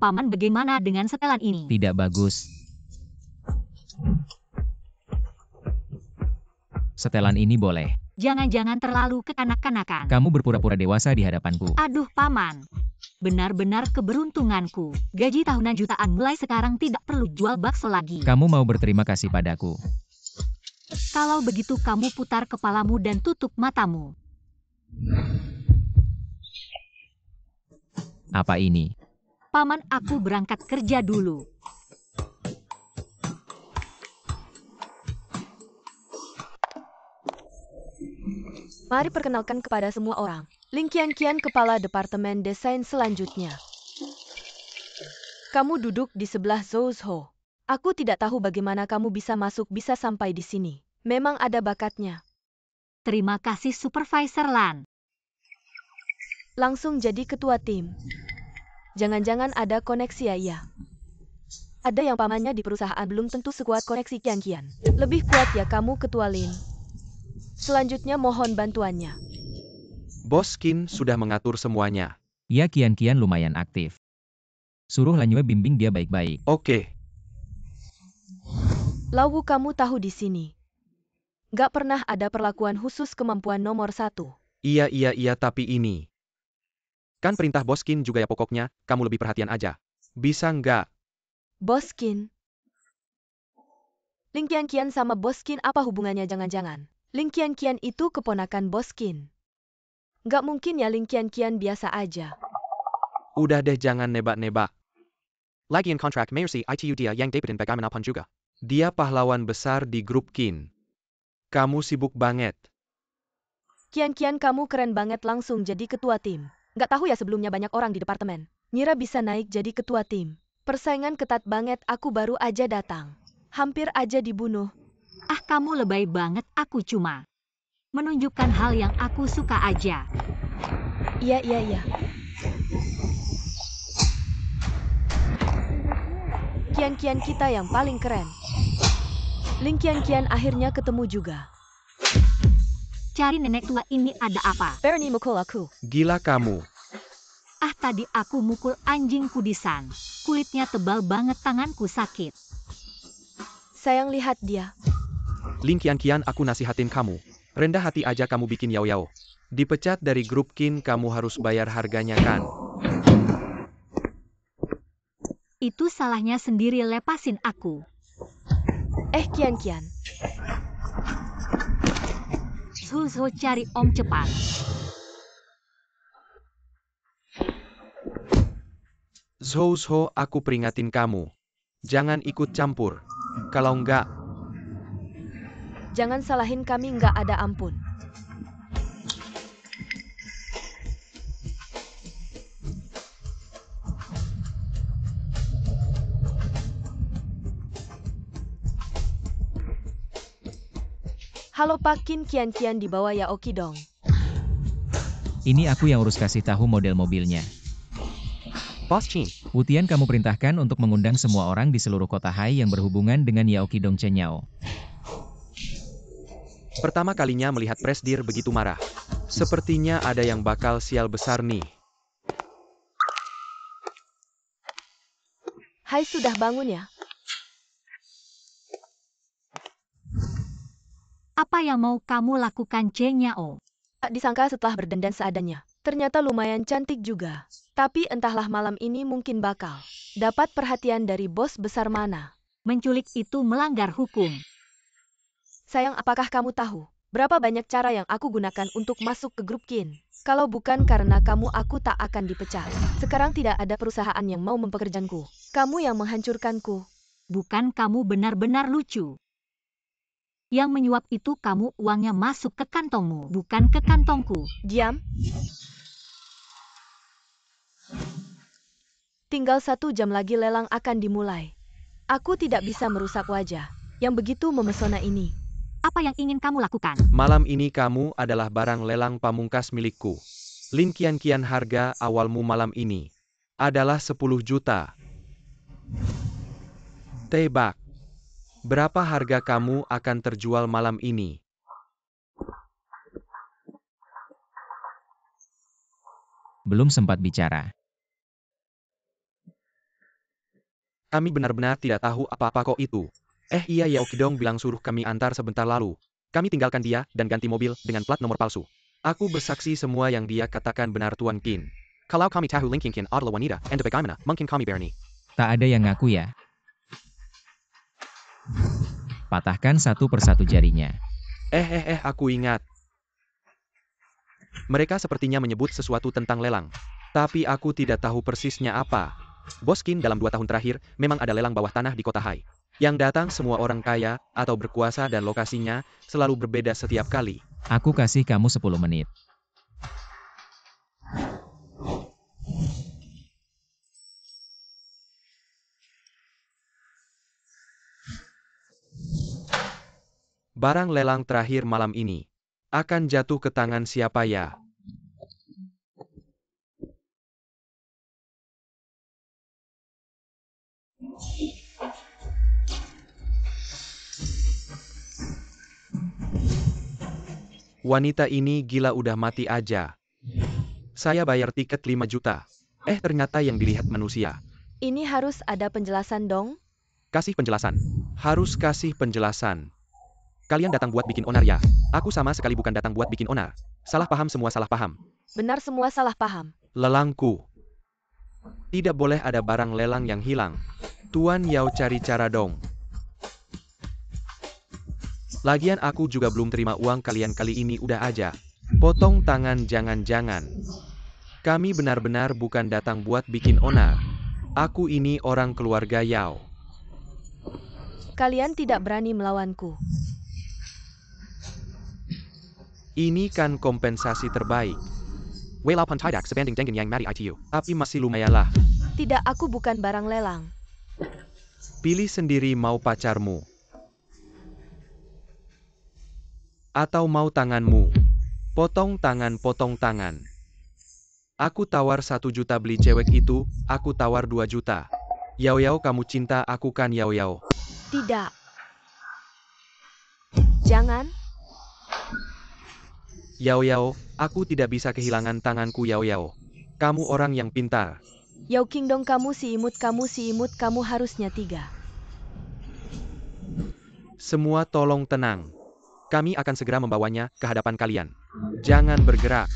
Paman, bagaimana dengan setelan ini? Tidak bagus. Setelan ini boleh. Jangan-jangan terlalu kekanak-kanakan. Kamu berpura-pura dewasa di hadapanku. Aduh, Paman. Benar-benar keberuntunganku. Gaji tahunan jutaan, mulai sekarang tidak perlu jual bakso lagi. Kamu mau berterima kasih padaku. Kalau begitu kamu putar kepalamu dan tutup matamu. Apa ini? Paman, aku berangkat kerja dulu. Mari perkenalkan kepada semua orang. Ling Qian, kepala departemen desain selanjutnya. Kamu duduk di sebelah Zhou Zhou. Aku tidak tahu bagaimana kamu bisa sampai di sini. Memang ada bakatnya. Terima kasih Supervisor Lan. Langsung jadi ketua tim. Jangan-jangan ada koneksi ya? Ada yang pamannya di perusahaan belum tentu sekuat koneksi Qian. Lebih kuat ya kamu ketua Lin. Selanjutnya mohon bantuannya. Bos Kin sudah mengatur semuanya. Ya, Qian lumayan aktif. Suruh Lanyue bimbing dia baik-baik. Oke. Lawu kamu tahu di sini. Gak pernah ada perlakuan khusus kemampuan nomor 1. Iya, tapi ini. Kan perintah Bos Kin juga ya, pokoknya, kamu lebih perhatian aja. Bisa nggak? Bos Kin. Ling Qian sama Bos Kin apa hubungannya jangan-jangan? Ling Qian itu keponakan Bos Kin. Gak mungkin ya Ling Qian biasa aja. Udah deh, jangan nebak-nebak. Lagian kontrak Mayorsi itu dia yang dapetin bagaimanapun juga. Dia pahlawan besar di grup Kin. Kamu sibuk banget. Qian kamu keren banget langsung jadi ketua tim. Gak tahu ya sebelumnya banyak orang di departemen. Ngira bisa naik jadi ketua tim. Persaingan ketat banget, aku baru aja datang. Hampir aja dibunuh. Ah, kamu lebay banget, aku cuma menunjukkan hal yang aku suka aja. Iya. Qian kita yang paling keren. Ling Qian akhirnya ketemu juga. Cari nenek tua ini ada apa? Bernie mukul aku. Gila kamu. Ah, tadi aku mukul anjing kudisan. Kulitnya tebal banget, tanganku sakit. Sayang lihat dia. Ling Qian, aku nasihatin kamu. Rendah hati aja kamu bikin yao-yao. Dipecat dari grup Kin, kamu harus bayar harganya kan? Itu salahnya sendiri, lepasin aku. Qian. Zhou cari om cepat. Zhou, aku peringatin kamu. Jangan ikut campur. Kalau enggak, Jangan salahin kami, nggak ada ampun. Halo Pak Kin, Qian dibawa ya Oki dong. Ini aku yang urus kasih tahu model mobilnya. Bos Qin. Wutian kamu perintahkan untuk mengundang semua orang di seluruh kota Hai yang berhubungan dengan Yaoki Dong Chenyao. Pertama kalinya melihat Presdir begitu marah. Sepertinya ada yang bakal sial besar nih. Hai, sudah bangun ya? Apa yang mau kamu lakukan, Chenyao? Tak disangka setelah berdandan seadanya. Ternyata lumayan cantik juga. Tapi entahlah malam ini mungkin bakal dapat perhatian dari bos besar mana. Menculik itu melanggar hukum. Sayang, apakah kamu tahu berapa banyak cara yang aku gunakan untuk masuk ke grup Kin? Kalau bukan karena kamu, aku tak akan dipecat. Sekarang tidak ada perusahaan yang mau mempekerjakanku. Kamu yang menghancurkanku. Bukan, kamu benar-benar lucu. Yang menyuap itu kamu, uangnya masuk ke kantongmu, bukan ke kantongku. Diam. Tinggal 1 jam lagi lelang akan dimulai. Aku tidak bisa merusak wajah yang begitu memesona ini. Apa yang ingin kamu lakukan? Malam ini kamu adalah barang lelang pamungkas milikku. Lin kian-kian harga awalmu malam ini adalah 10 juta. Tebak. Berapa harga kamu akan terjual malam ini? Belum sempat bicara. Kami benar-benar tidak tahu apa-apa kok itu. Iya Yao Kidong bilang suruh kami antar sebentar lalu. Kami tinggalkan dia dan ganti mobil dengan plat nomor palsu. Aku bersaksi semua yang dia katakan benar Tuan Qin. Kalau kami tahu Lin Qin adalah wanita, and bagaimana mungkin kami berani? Tak ada yang ngaku ya. Patahkan satu persatu jarinya. Aku ingat. Mereka sepertinya menyebut sesuatu tentang lelang. Tapi aku tidak tahu persisnya apa. Bos Qin dalam 2 tahun terakhir, memang ada lelang bawah tanah di kota Hai. Yang datang semua orang kaya, atau berkuasa dan lokasinya, selalu berbeda setiap kali. Aku kasih kamu 10 menit. Barang lelang terakhir malam ini akan jatuh ke tangan siapa ya? Wanita ini gila udah mati aja. Saya bayar tiket 5 juta. Ternyata yang dilihat manusia. Ini harus ada penjelasan dong. Kasih penjelasan. Harus kasih penjelasan. Kalian datang buat bikin onar ya? Aku sama sekali bukan datang buat bikin onar. Salah paham semua salah paham. Benar semua salah paham. Lelangku. Tidak boleh ada barang lelang yang hilang. Tuan Yao cari cara dong. Lagian aku juga belum terima uang kalian kali ini udah aja. Potong tangan jangan-jangan. Kami benar-benar bukan datang buat bikin onar. Aku ini orang keluarga Yao. Kalian tidak berani melawanku. Ini kan kompensasi terbaik. Walaupun tidak sebanding dengan yang mari itu, tapi masih lumayanlah. Tidak, aku bukan barang lelang. Pilih sendiri mau pacarmu. Atau mau tanganmu. Potong tangan. Aku tawar 1 juta beli cewek itu, aku tawar 2 juta. Yao kamu cinta aku kan Yao? Tidak. Jangan. Yao, aku tidak bisa kehilangan tanganku Yao. Kamu orang yang pintar. Yao Kingdong kamu si imut, kamu harusnya 3. Semua tolong tenang. Kami akan segera membawanya ke hadapan kalian. Jangan bergerak.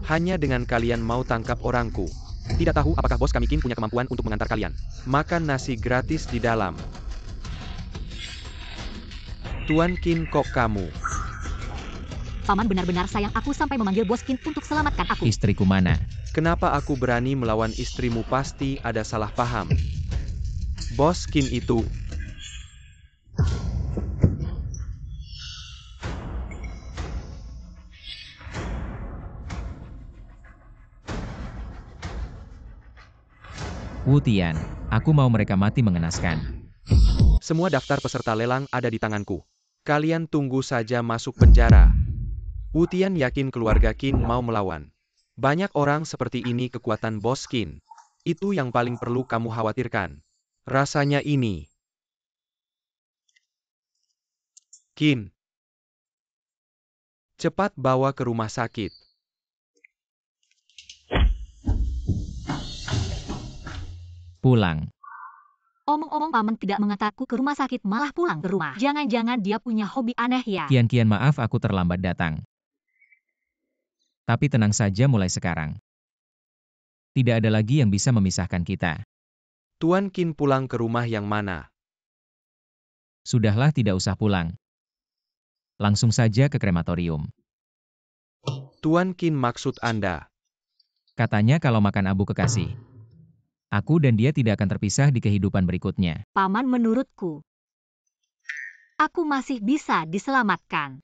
Hanya dengan kalian mau tangkap orangku. Tidak tahu apakah bos kami Qin punya kemampuan untuk mengantar kalian. Makan nasi gratis di dalam. Tuan Qin kok kamu? Paman benar-benar sayang aku sampai memanggil bos Qin untuk selamatkan aku. Istriku mana? Kenapa aku berani melawan istrimu? Pasti ada salah paham. Bos Qin itu. Wu Tian, aku mau mereka mati mengenaskan. Semua daftar peserta lelang ada di tanganku. Kalian tunggu saja masuk penjara. Wu Tian yakin keluarga Qin mau melawan. Banyak orang seperti ini kekuatan bos Qin. Itu yang paling perlu kamu khawatirkan. Rasanya ini. Qin. Cepat bawa ke rumah sakit. Pulang. Omong-omong paman tidak mengantarku ke rumah sakit malah pulang ke rumah. Jangan-jangan dia punya hobi aneh ya. Kian maaf aku terlambat datang. Tapi tenang saja mulai sekarang. Tidak ada lagi yang bisa memisahkan kita. Tuan Qin pulang ke rumah yang mana? Sudahlah tidak usah pulang. Langsung saja ke krematorium. Tuan Qin maksud Anda? Katanya kalau makan abu kekasih. Aku dan dia tidak akan terpisah di kehidupan berikutnya. Paman menurutku, aku masih bisa diselamatkan.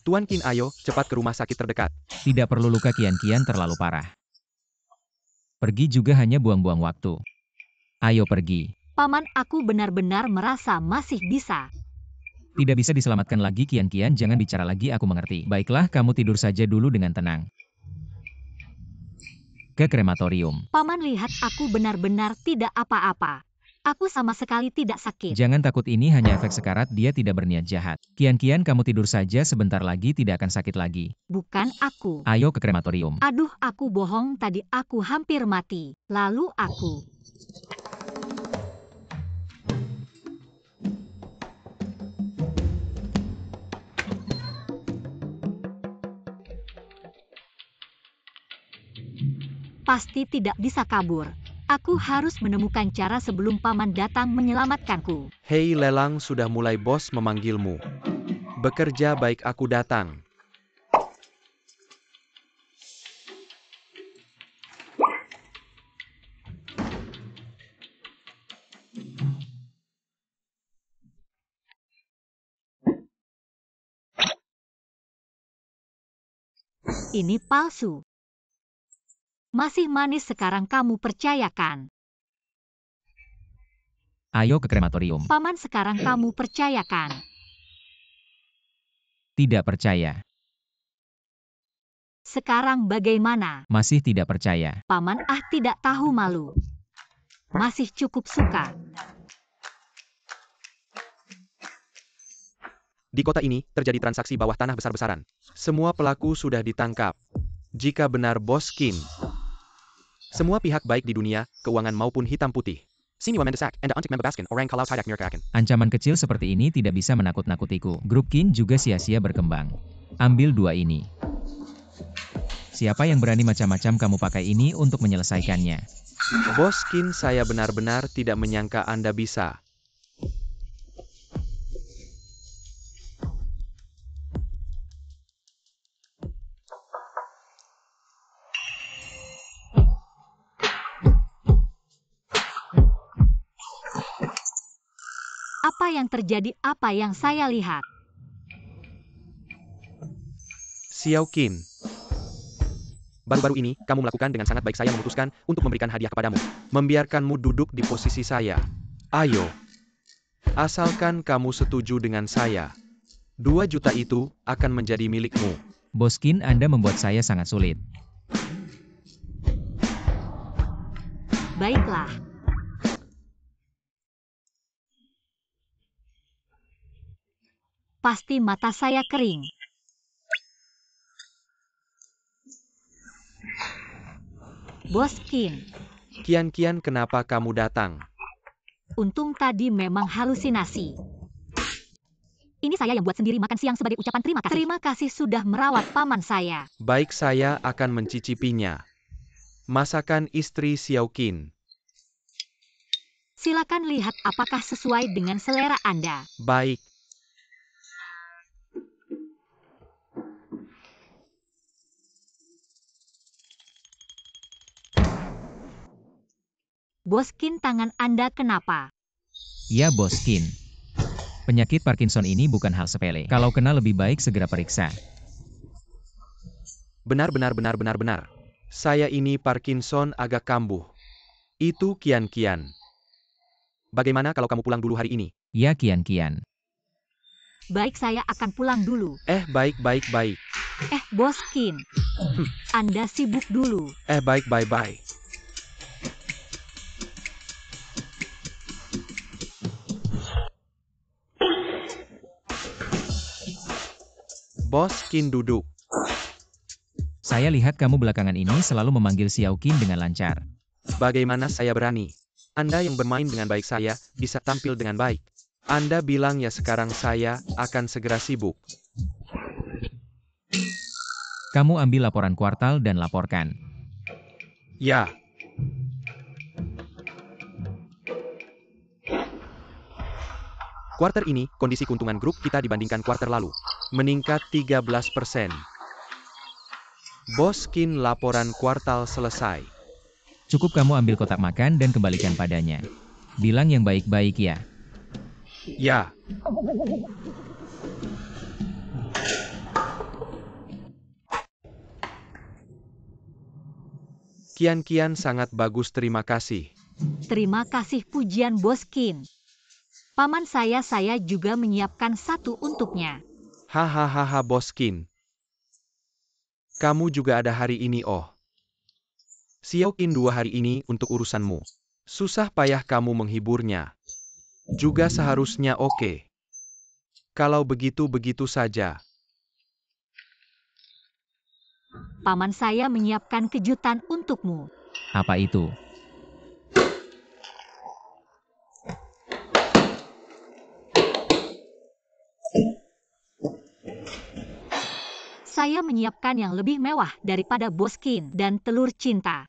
Tuan Qin, ayo, cepat ke rumah sakit terdekat. Tidak perlu, luka Qian terlalu parah. Pergi juga hanya buang-buang waktu. Ayo pergi. Paman, aku benar-benar merasa masih bisa. Tidak bisa diselamatkan lagi Qian, jangan bicara lagi, aku mengerti. Baiklah, kamu tidur saja dulu dengan tenang. Ke krematorium. Paman, lihat, aku benar-benar tidak apa-apa. Aku sama sekali tidak sakit. Jangan takut, ini hanya efek sekarat, dia tidak berniat jahat. Qian, kamu tidur saja, sebentar lagi tidak akan sakit lagi. Bukan aku. Ayo ke krematorium. Aduh, aku bohong, tadi aku hampir mati. Lalu aku... pasti tidak bisa kabur. Aku harus menemukan cara sebelum paman datang menyelamatkanku. Hei lelang, sudah mulai bos memanggilmu. Bekerja baik, aku datang. Ini palsu. Masih manis sekarang, kamu percayakan. Ayo ke krematorium. Paman, sekarang kamu percayakan. Tidak percaya. Sekarang bagaimana? Masih tidak percaya. Paman, tidak tahu malu. Masih cukup suka. Di kota ini, terjadi transaksi bawah tanah besar-besaran. Semua pelaku sudah ditangkap. Jika benar Bos Qin, semua pihak baik di dunia, keuangan maupun hitam putih. Sinua mendesak, Anda untuk membebaskan orang kalau tidak menyerahkan. Ancaman kecil seperti ini tidak bisa menakut-nakutiku. Grup Qin juga sia-sia berkembang. Ambil dua ini. Siapa yang berani macam-macam kamu pakai ini untuk menyelesaikannya? Bos Qin, saya benar-benar tidak menyangka Anda bisa. Apa yang terjadi, apa yang saya lihat? Xiao Qin. Baru-baru ini, kamu melakukan dengan sangat baik. Saya memutuskan untuk memberikan hadiah kepadamu. Membiarkanmu duduk di posisi saya. Ayo. Asalkan kamu setuju dengan saya. 2 juta itu akan menjadi milikmu. Bos Qin, Anda membuat saya sangat sulit. Baiklah. Pasti mata saya kering. Bos Qin. Qian, kenapa kamu datang? Untung tadi memang halusinasi. Ini saya yang buat sendiri makan siang sebagai ucapan terima kasih. Terima kasih sudah merawat paman saya. Baik, saya akan mencicipinya. Masakan istri Xiao Qin. Silakan lihat apakah sesuai dengan selera Anda. Baik. Bos Qin, tangan Anda kenapa? Ya Bos Qin. Penyakit Parkinson ini bukan hal sepele. Kalau kena lebih baik segera periksa. Benar. Saya ini Parkinson agak kambuh. Itu Qian. Bagaimana kalau kamu pulang dulu hari ini? Ya Qian. Baik, saya akan pulang dulu. Baik. Bos Qin. Anda sibuk dulu. Baik. Bos Qin duduk. Saya lihat kamu belakangan ini selalu memanggil Xiao Qin dengan lancar. Bagaimana saya berani? Anda yang bermain dengan baik, saya bisa tampil dengan baik. Anda bilang ya, sekarang saya akan segera sibuk. Kamu ambil laporan kuartal dan laporkan. Ya. Kuartal ini, kondisi keuntungan grup kita dibandingkan kuartal lalu meningkat 13%. Bos Qin, laporan kuartal selesai. Cukup kamu ambil kotak makan dan kembalikan padanya. Bilang yang baik-baik ya. Ya. Kian sangat bagus, terima kasih. Terima kasih pujian Bos Qin. Paman saya juga menyiapkan satu untuknya. Hahaha Bos Qin. Kamu juga ada hari ini oh. Xiao Qin 2 hari ini untuk urusanmu. Susah payah kamu menghiburnya. Juga seharusnya oke. Kalau begitu saja. Paman saya menyiapkan kejutan untukmu. Apa itu? Saya menyiapkan yang lebih mewah daripada Bos Qin dan telur cinta.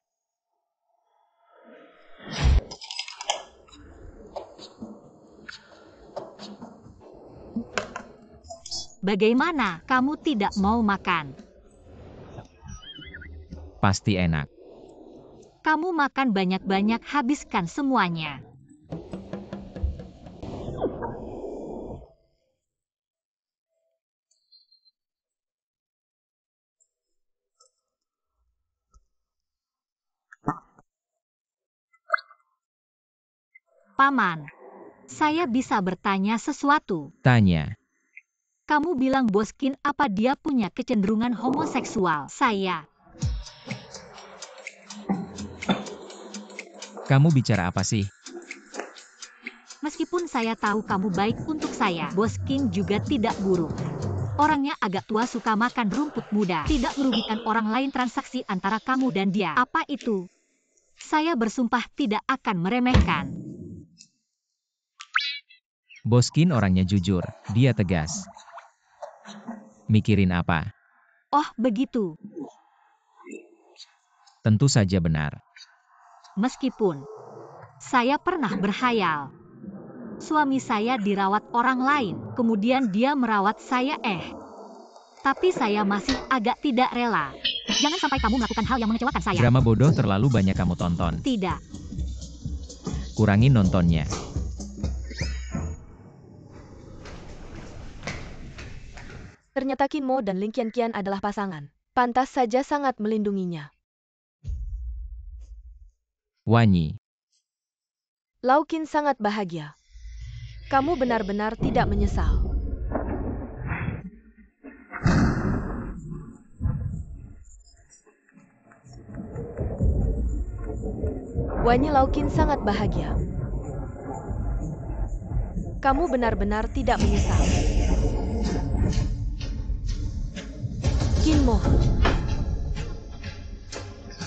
Bagaimana kamu tidak mau makan? Pasti enak. Kamu makan banyak-banyak, habiskan semuanya. Paman, saya bisa bertanya sesuatu? Tanya. Kamu bilang Bos Qin apa dia punya kecenderungan homoseksual? Kamu bicara apa sih? Meskipun saya tahu kamu baik untuk saya, Bos Qin juga tidak buruk. Orangnya agak tua, suka makan rumput muda, tidak merugikan orang lain, transaksi antara kamu dan dia. Apa itu? Saya bersumpah tidak akan meremehkan. Bos Qin orangnya jujur, dia tegas. Mikirin apa? Oh, begitu. Tentu saja benar. Meskipun saya pernah berhayal, suami saya dirawat orang lain, kemudian dia merawat saya, tapi saya masih agak tidak rela. Jangan sampai kamu melakukan hal yang mengecewakan saya. Drama bodoh terlalu banyak kamu tonton. Tidak. Kurangin nontonnya. Ternyata Qin Mo dan Ling Qian adalah pasangan. Pantas saja sangat melindunginya. Wanyi. Lau Qin sangat bahagia. Kamu benar-benar tidak menyesal. Wanyi Lau Qin sangat bahagia. Kamu benar-benar tidak menyesal. Qin Mo,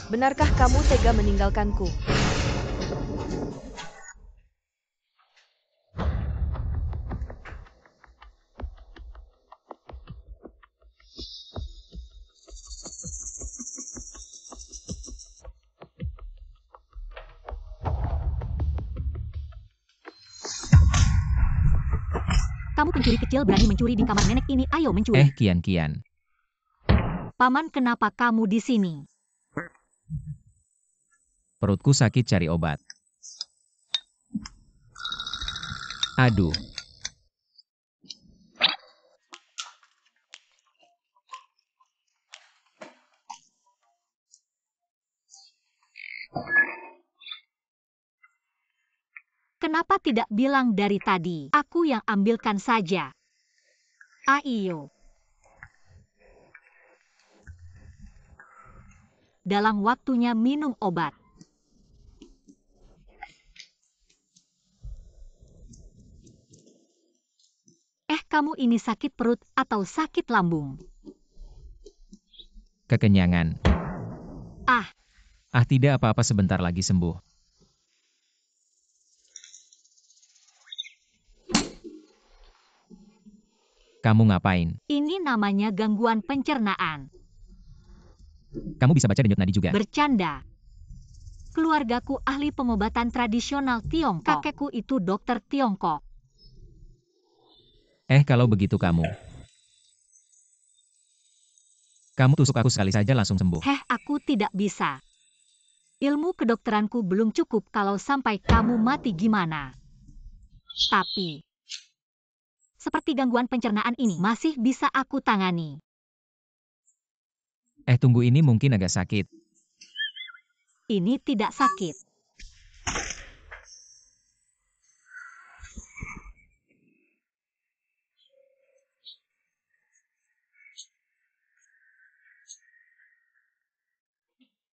benarkah kamu tega meninggalkanku? Kamu pencuri kecil berani mencuri di kamar nenek ini, ayo mencuri. Kian. Paman, kenapa kamu di sini? Perutku sakit, cari obat. Aduh. Kenapa tidak bilang dari tadi? Aku yang ambilkan saja. Ayo. Dalam waktunya minum obat. Kamu ini sakit perut atau sakit lambung? Kekenyangan. Ah, tidak apa-apa, sebentar lagi sembuh. Kamu ngapain? ini namanya gangguan pencernaan. Kamu bisa baca denyut nadi juga? Bercanda. Keluargaku ahli pengobatan tradisional Tiongkok. Kakekku itu dokter Tiongkok. Kalau begitu kamu tusuk aku sekali saja langsung sembuh. Aku tidak bisa. Ilmu kedokteranku belum cukup, kalau sampai kamu mati gimana? Tapi, seperti gangguan pencernaan ini masih bisa aku tangani. Tunggu, ini mungkin agak sakit. Ini tidak sakit.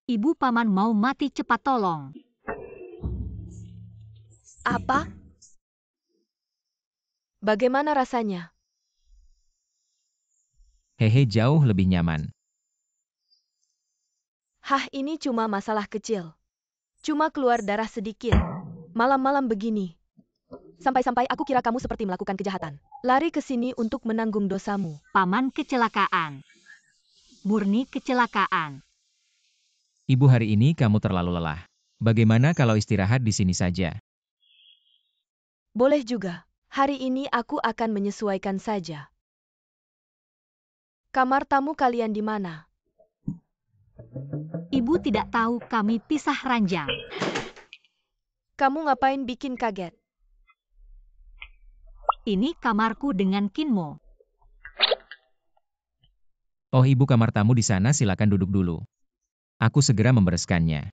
Ibu paman mau mati, cepat tolong. Apa? Bagaimana rasanya? Hehe, jauh lebih nyaman. Hah, ini cuma masalah kecil. Cuma keluar darah sedikit. Malam-malam begini. Sampai-sampai aku kira kamu seperti melakukan kejahatan. Lari ke sini untuk menanggung dosamu. Paman kecelakaan. Murni kecelakaan. Ibu, hari ini kamu terlalu lelah. Bagaimana kalau istirahat di sini saja? Boleh juga. Hari ini aku akan menyesuaikan saja. Kamar tamu kalian di mana? Ibu tidak tahu kami pisah ranjang. Kamu ngapain bikin kaget? Ini kamarku dengan Kinmo. Oh, ibu, kamar tamu di sana, silakan duduk dulu. Aku segera membereskannya.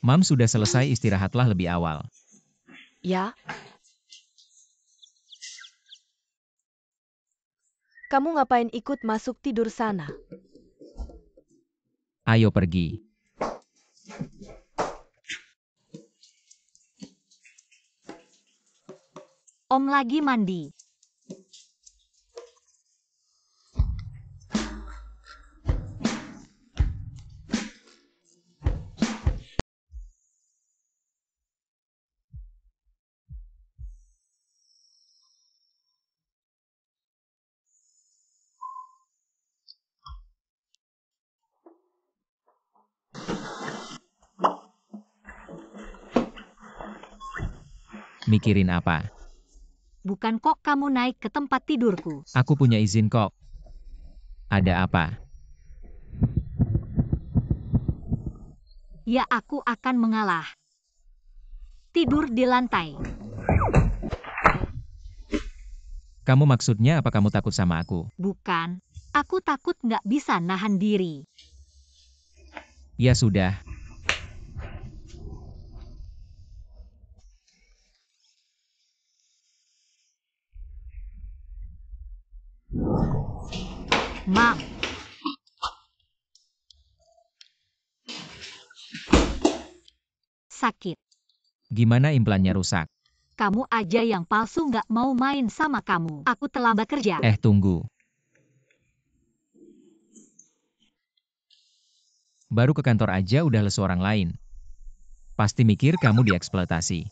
Mam, sudah selesai, istirahatlah lebih awal. Ya? Kamu ngapain ikut masuk tidur sana? Ayo pergi. Om lagi mandi. Mikirin apa? Bukan kok kamu naik ke tempat tidurku. Aku punya izin kok. Ada apa? Ya, aku akan mengalah. Tidur di lantai. Kamu maksudnya apa, kamu takut sama aku? Bukan. Aku takut nggak bisa nahan diri. Ya sudah. Mam. Sakit. Gimana, implannya rusak? Kamu aja yang palsu, nggak mau main sama kamu. Aku terlambat kerja. Tunggu. Baru ke kantor aja udah lesu orang lain. Pasti mikir kamu dieksploitasi.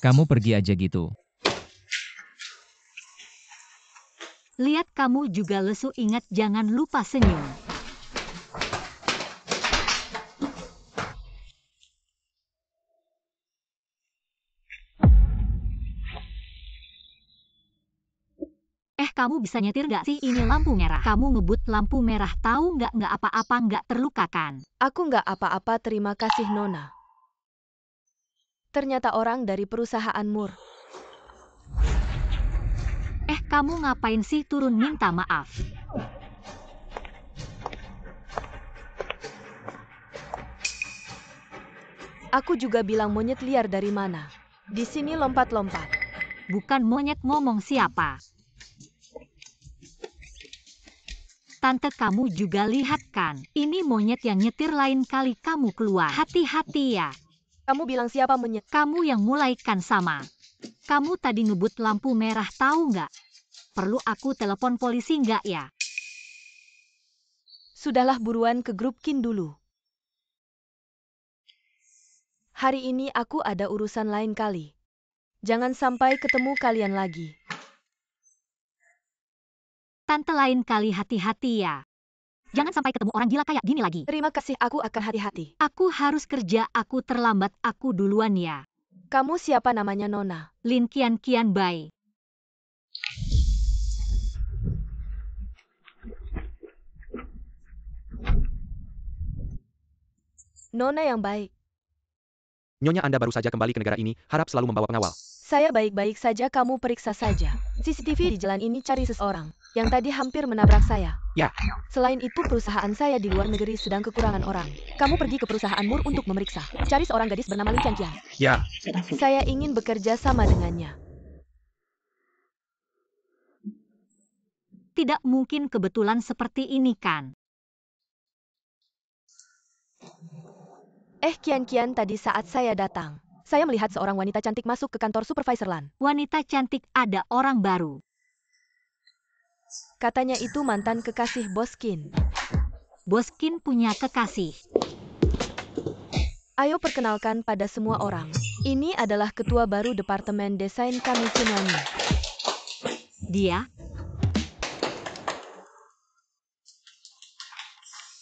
Kamu pergi aja gitu. Lihat kamu juga lesu, ingat jangan lupa senyum. Kamu bisa nyetir nggak sih? Ini lampu merah. Kamu ngebut lampu merah, tahu nggak apa-apa, nggak terlukakan. Aku nggak apa-apa, terima kasih Nona. Ternyata orang dari perusahaan Mur. Kamu ngapain sih turun minta maaf? Aku juga bilang monyet liar dari mana. Di sini lompat-lompat. Bukan monyet, ngomong siapa? Tante, kamu juga lihat kan? Ini monyet yang nyetir, lain kali kamu keluar. Hati-hati ya. Kamu bilang siapa monyet? Kamu yang mulai kan sama. Kamu tadi ngebut lampu merah, tahu nggak? Perlu aku telepon polisi nggak ya? Sudahlah, buruan ke grup Kin dulu. Hari ini aku ada urusan lain kali. Jangan sampai ketemu kalian lagi. Tante, lain kali hati-hati ya. Jangan sampai ketemu orang gila kayak gini lagi. Terima kasih, aku akan hati-hati. Aku harus kerja, aku terlambat, aku duluan ya. Kamu siapa namanya, Nona? Lin Kian Kian Bai. Nona yang baik. Nyonya Anda baru saja kembali ke negara ini, harap selalu membawa pengawal. Saya baik-baik saja, kamu periksa saja. CCTV di jalan ini cari seseorang yang tadi hampir menabrak saya. Ya. Selain itu perusahaan saya di luar negeri sedang kekurangan orang. Kamu pergi ke perusahaan Mur untuk memeriksa. Cari seorang gadis bernama Lin Qian. Ya. Saya ingin bekerja sama dengannya. Tidak mungkin kebetulan seperti ini kan? Qian tadi saat saya datang. Saya melihat seorang wanita cantik masuk ke kantor supervisor Lan. Wanita cantik, ada orang baru. Katanya itu mantan kekasih Bos Qin. Bos Qin punya kekasih. Ayo perkenalkan pada semua orang. Ini adalah ketua baru Departemen Desain kami semuanya. Dia?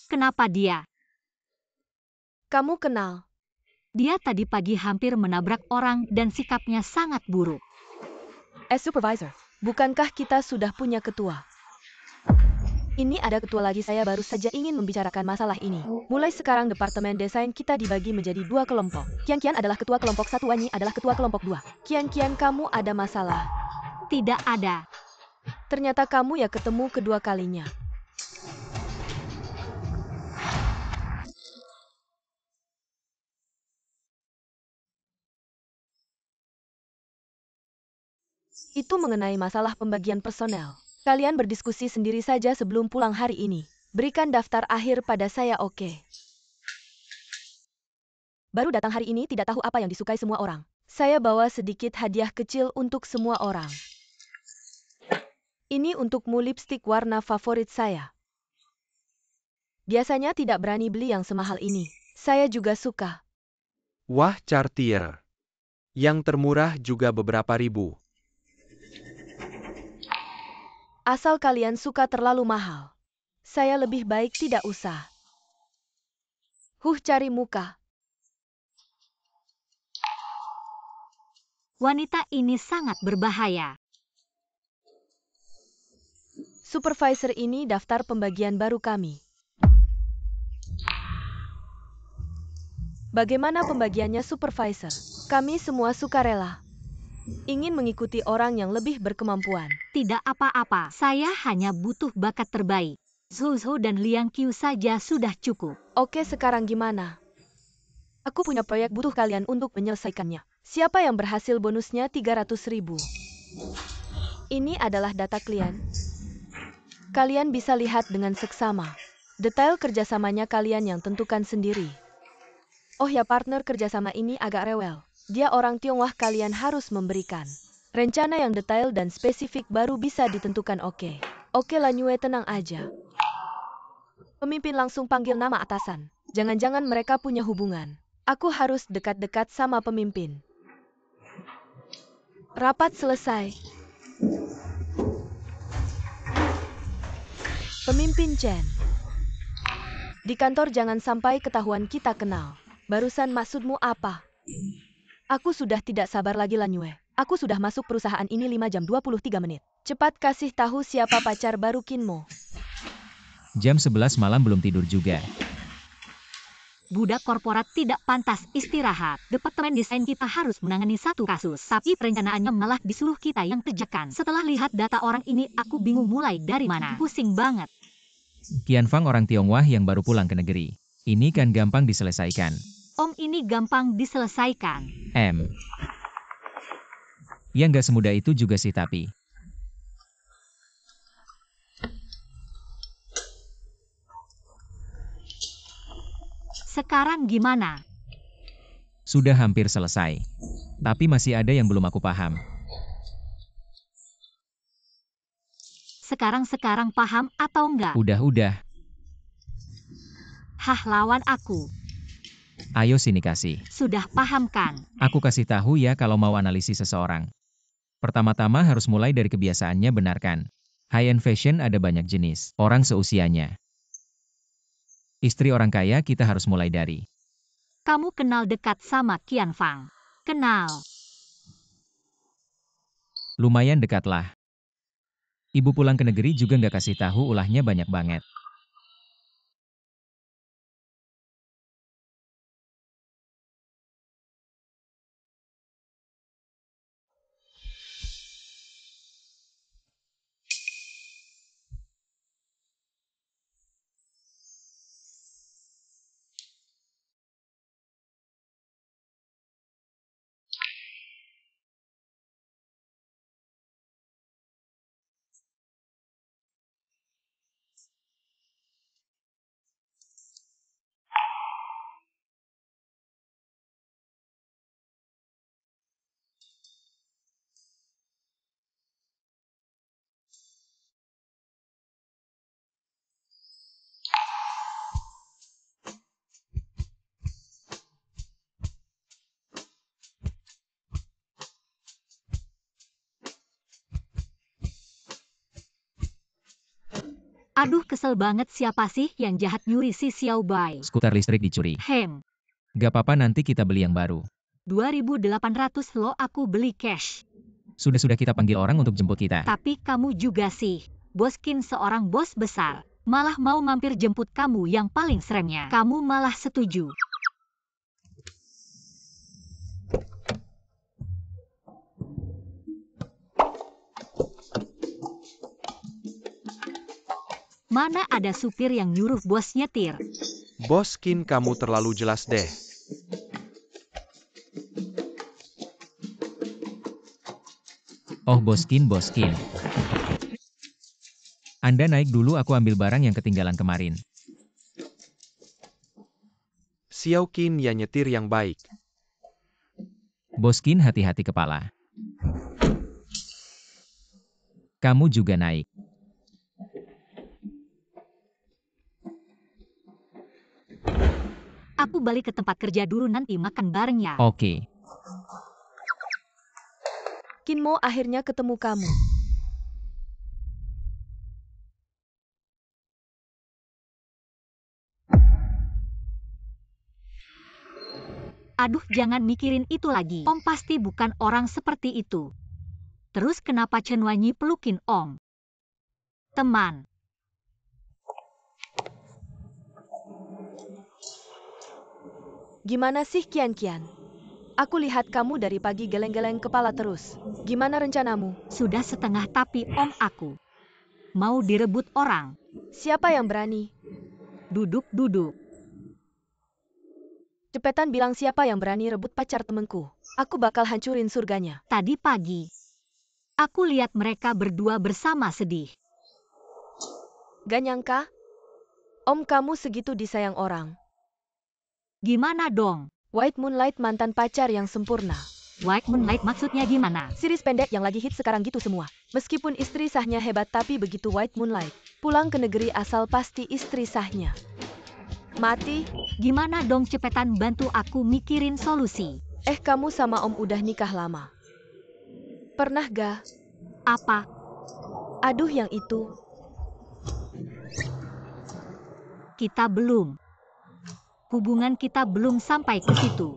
Kenapa dia? Kamu kenal? Dia tadi pagi hampir menabrak orang dan sikapnya sangat buruk. Supervisor, bukankah kita sudah punya ketua? Ini ada ketua lagi, saya baru saja ingin membicarakan masalah ini. Mulai sekarang Departemen Desain kita dibagi menjadi 2 kelompok. Qian adalah ketua kelompok 1, Wanyi adalah ketua kelompok 2. Qian, kamu ada masalah? Tidak ada. Ternyata kamu ya ketemu kedua kalinya. Itu mengenai masalah pembagian personel. Kalian berdiskusi sendiri saja sebelum pulang hari ini. Berikan daftar akhir pada saya, oke? Baru datang hari ini tidak tahu apa yang disukai semua orang. Saya bawa sedikit hadiah kecil untuk semua orang. Ini untukmu, lipstik warna favorit saya. Biasanya tidak berani beli yang semahal ini. Saya juga suka. Wah, Cartier. Yang termurah juga beberapa ribu. Asal kalian suka terlalu mahal. Saya lebih baik tidak usah. Cari muka. Wanita ini sangat berbahaya. Supervisor, ini daftar pembagian baru kami. Bagaimana pembagiannya, Supervisor? Kami semua sukarela. Ingin mengikuti orang yang lebih berkemampuan. Tidak apa-apa, saya hanya butuh bakat terbaik. Zhou dan Liang Qiu saja sudah cukup. Oke, sekarang gimana? Aku punya proyek, butuh kalian untuk menyelesaikannya. Siapa yang berhasil bonusnya 300.000. Ini adalah data klien. Kalian bisa lihat dengan seksama. Detail kerjasamanya kalian yang tentukan sendiri. Oh ya, partner kerjasama ini agak rewel. Dia orang Tionghoa, kalian harus memberikan rencana yang detail dan spesifik baru bisa ditentukan, oke? Oke Lanyue, tenang aja. Pemimpin langsung panggil nama atasan. Jangan-jangan mereka punya hubungan. Aku harus dekat-dekat sama pemimpin. Rapat selesai. Pemimpin Chen. Di kantor jangan sampai ketahuan kita kenal. Barusan maksudmu apa? Aku sudah tidak sabar lagi, Lanyue. Aku sudah masuk perusahaan ini 5 jam 23 menit. Cepat kasih tahu siapa pacar baru Kinmo. Jam 11 malam belum tidur juga. Budak korporat tidak pantas istirahat. Departemen desain kita harus menangani satu kasus, tapi perencanaannya malah disuruh kita yang kerjakan. Setelah lihat data orang ini, aku bingung mulai dari mana. Pusing banget. Qianfang orang Tionghoa yang baru pulang ke negeri. Ini kan gampang diselesaikan. Om, ini gampang diselesaikan. Ya nggak semudah itu juga sih tapi. Sekarang gimana? Sudah hampir selesai. Tapi masih ada yang belum aku paham. Sekarang paham atau enggak? Udah. Hah, lawan aku. Ayo sini kasih. Sudah paham kan? Aku kasih tahu ya kalau mau analisis seseorang. Pertama-tama harus mulai dari kebiasaannya, benarkan. High-end fashion ada banyak jenis. Orang seusianya. Istri orang kaya kita harus mulai dari. Kamu kenal dekat sama Qianfang? Kenal. Lumayan dekat lah. Ibu pulang ke negeri juga nggak kasih tahu, ulahnya banyak banget. Aduh, kesel banget, siapa sih yang jahat nyuri si Xiao Bai? Skuter listrik dicuri. Gak apa-apa, nanti kita beli yang baru. 2.800 loh, aku beli cash. Sudah-sudah kita panggil orang untuk jemput kita. Tapi kamu juga sih. Bos Qin seorang bos besar. Malah mau mampir jemput kamu, yang paling seremnya. Kamu malah setuju. Mana ada supir yang nyuruh bos nyetir? Bos Qin, kamu terlalu jelas deh. Oh, Bos Qin. Anda naik dulu, aku ambil barang yang ketinggalan kemarin. Xiao Qin, ya nyetir yang baik. Bos Qin, hati-hati kepala. Kamu juga naik. Aku balik ke tempat kerja dulu, nanti makan bareng ya. Oke. Kinmo, akhirnya ketemu kamu. Aduh, jangan mikirin itu lagi. Om pasti bukan orang seperti itu. Terus kenapa Chen Wanyi pelukin Om? Teman. Gimana sih Kian? Aku lihat kamu dari pagi geleng-geleng kepala terus. Gimana rencanamu? Sudah setengah tapi Om, aku mau direbut orang. Siapa yang berani? Duduk. Cepetan bilang siapa yang berani rebut pacar temenku. Aku bakal hancurin surganya. Tadi pagi, aku lihat mereka berdua bersama sedih. Gak nyangka? Om, kamu segitu disayang orang. Gimana dong? White Moonlight mantan pacar yang sempurna. White Moonlight maksudnya gimana? Series pendek yang lagi hit sekarang gitu semua. Meskipun istri sahnya hebat, tapi begitu White Moonlight pulang ke negeri asal pasti istri sahnya mati. Gimana dong, cepetan bantu aku mikirin solusi. Kamu sama Om udah nikah lama. Pernah gak? Apa? Aduh, yang itu. Kita belum. Hubungan kita belum sampai ke situ.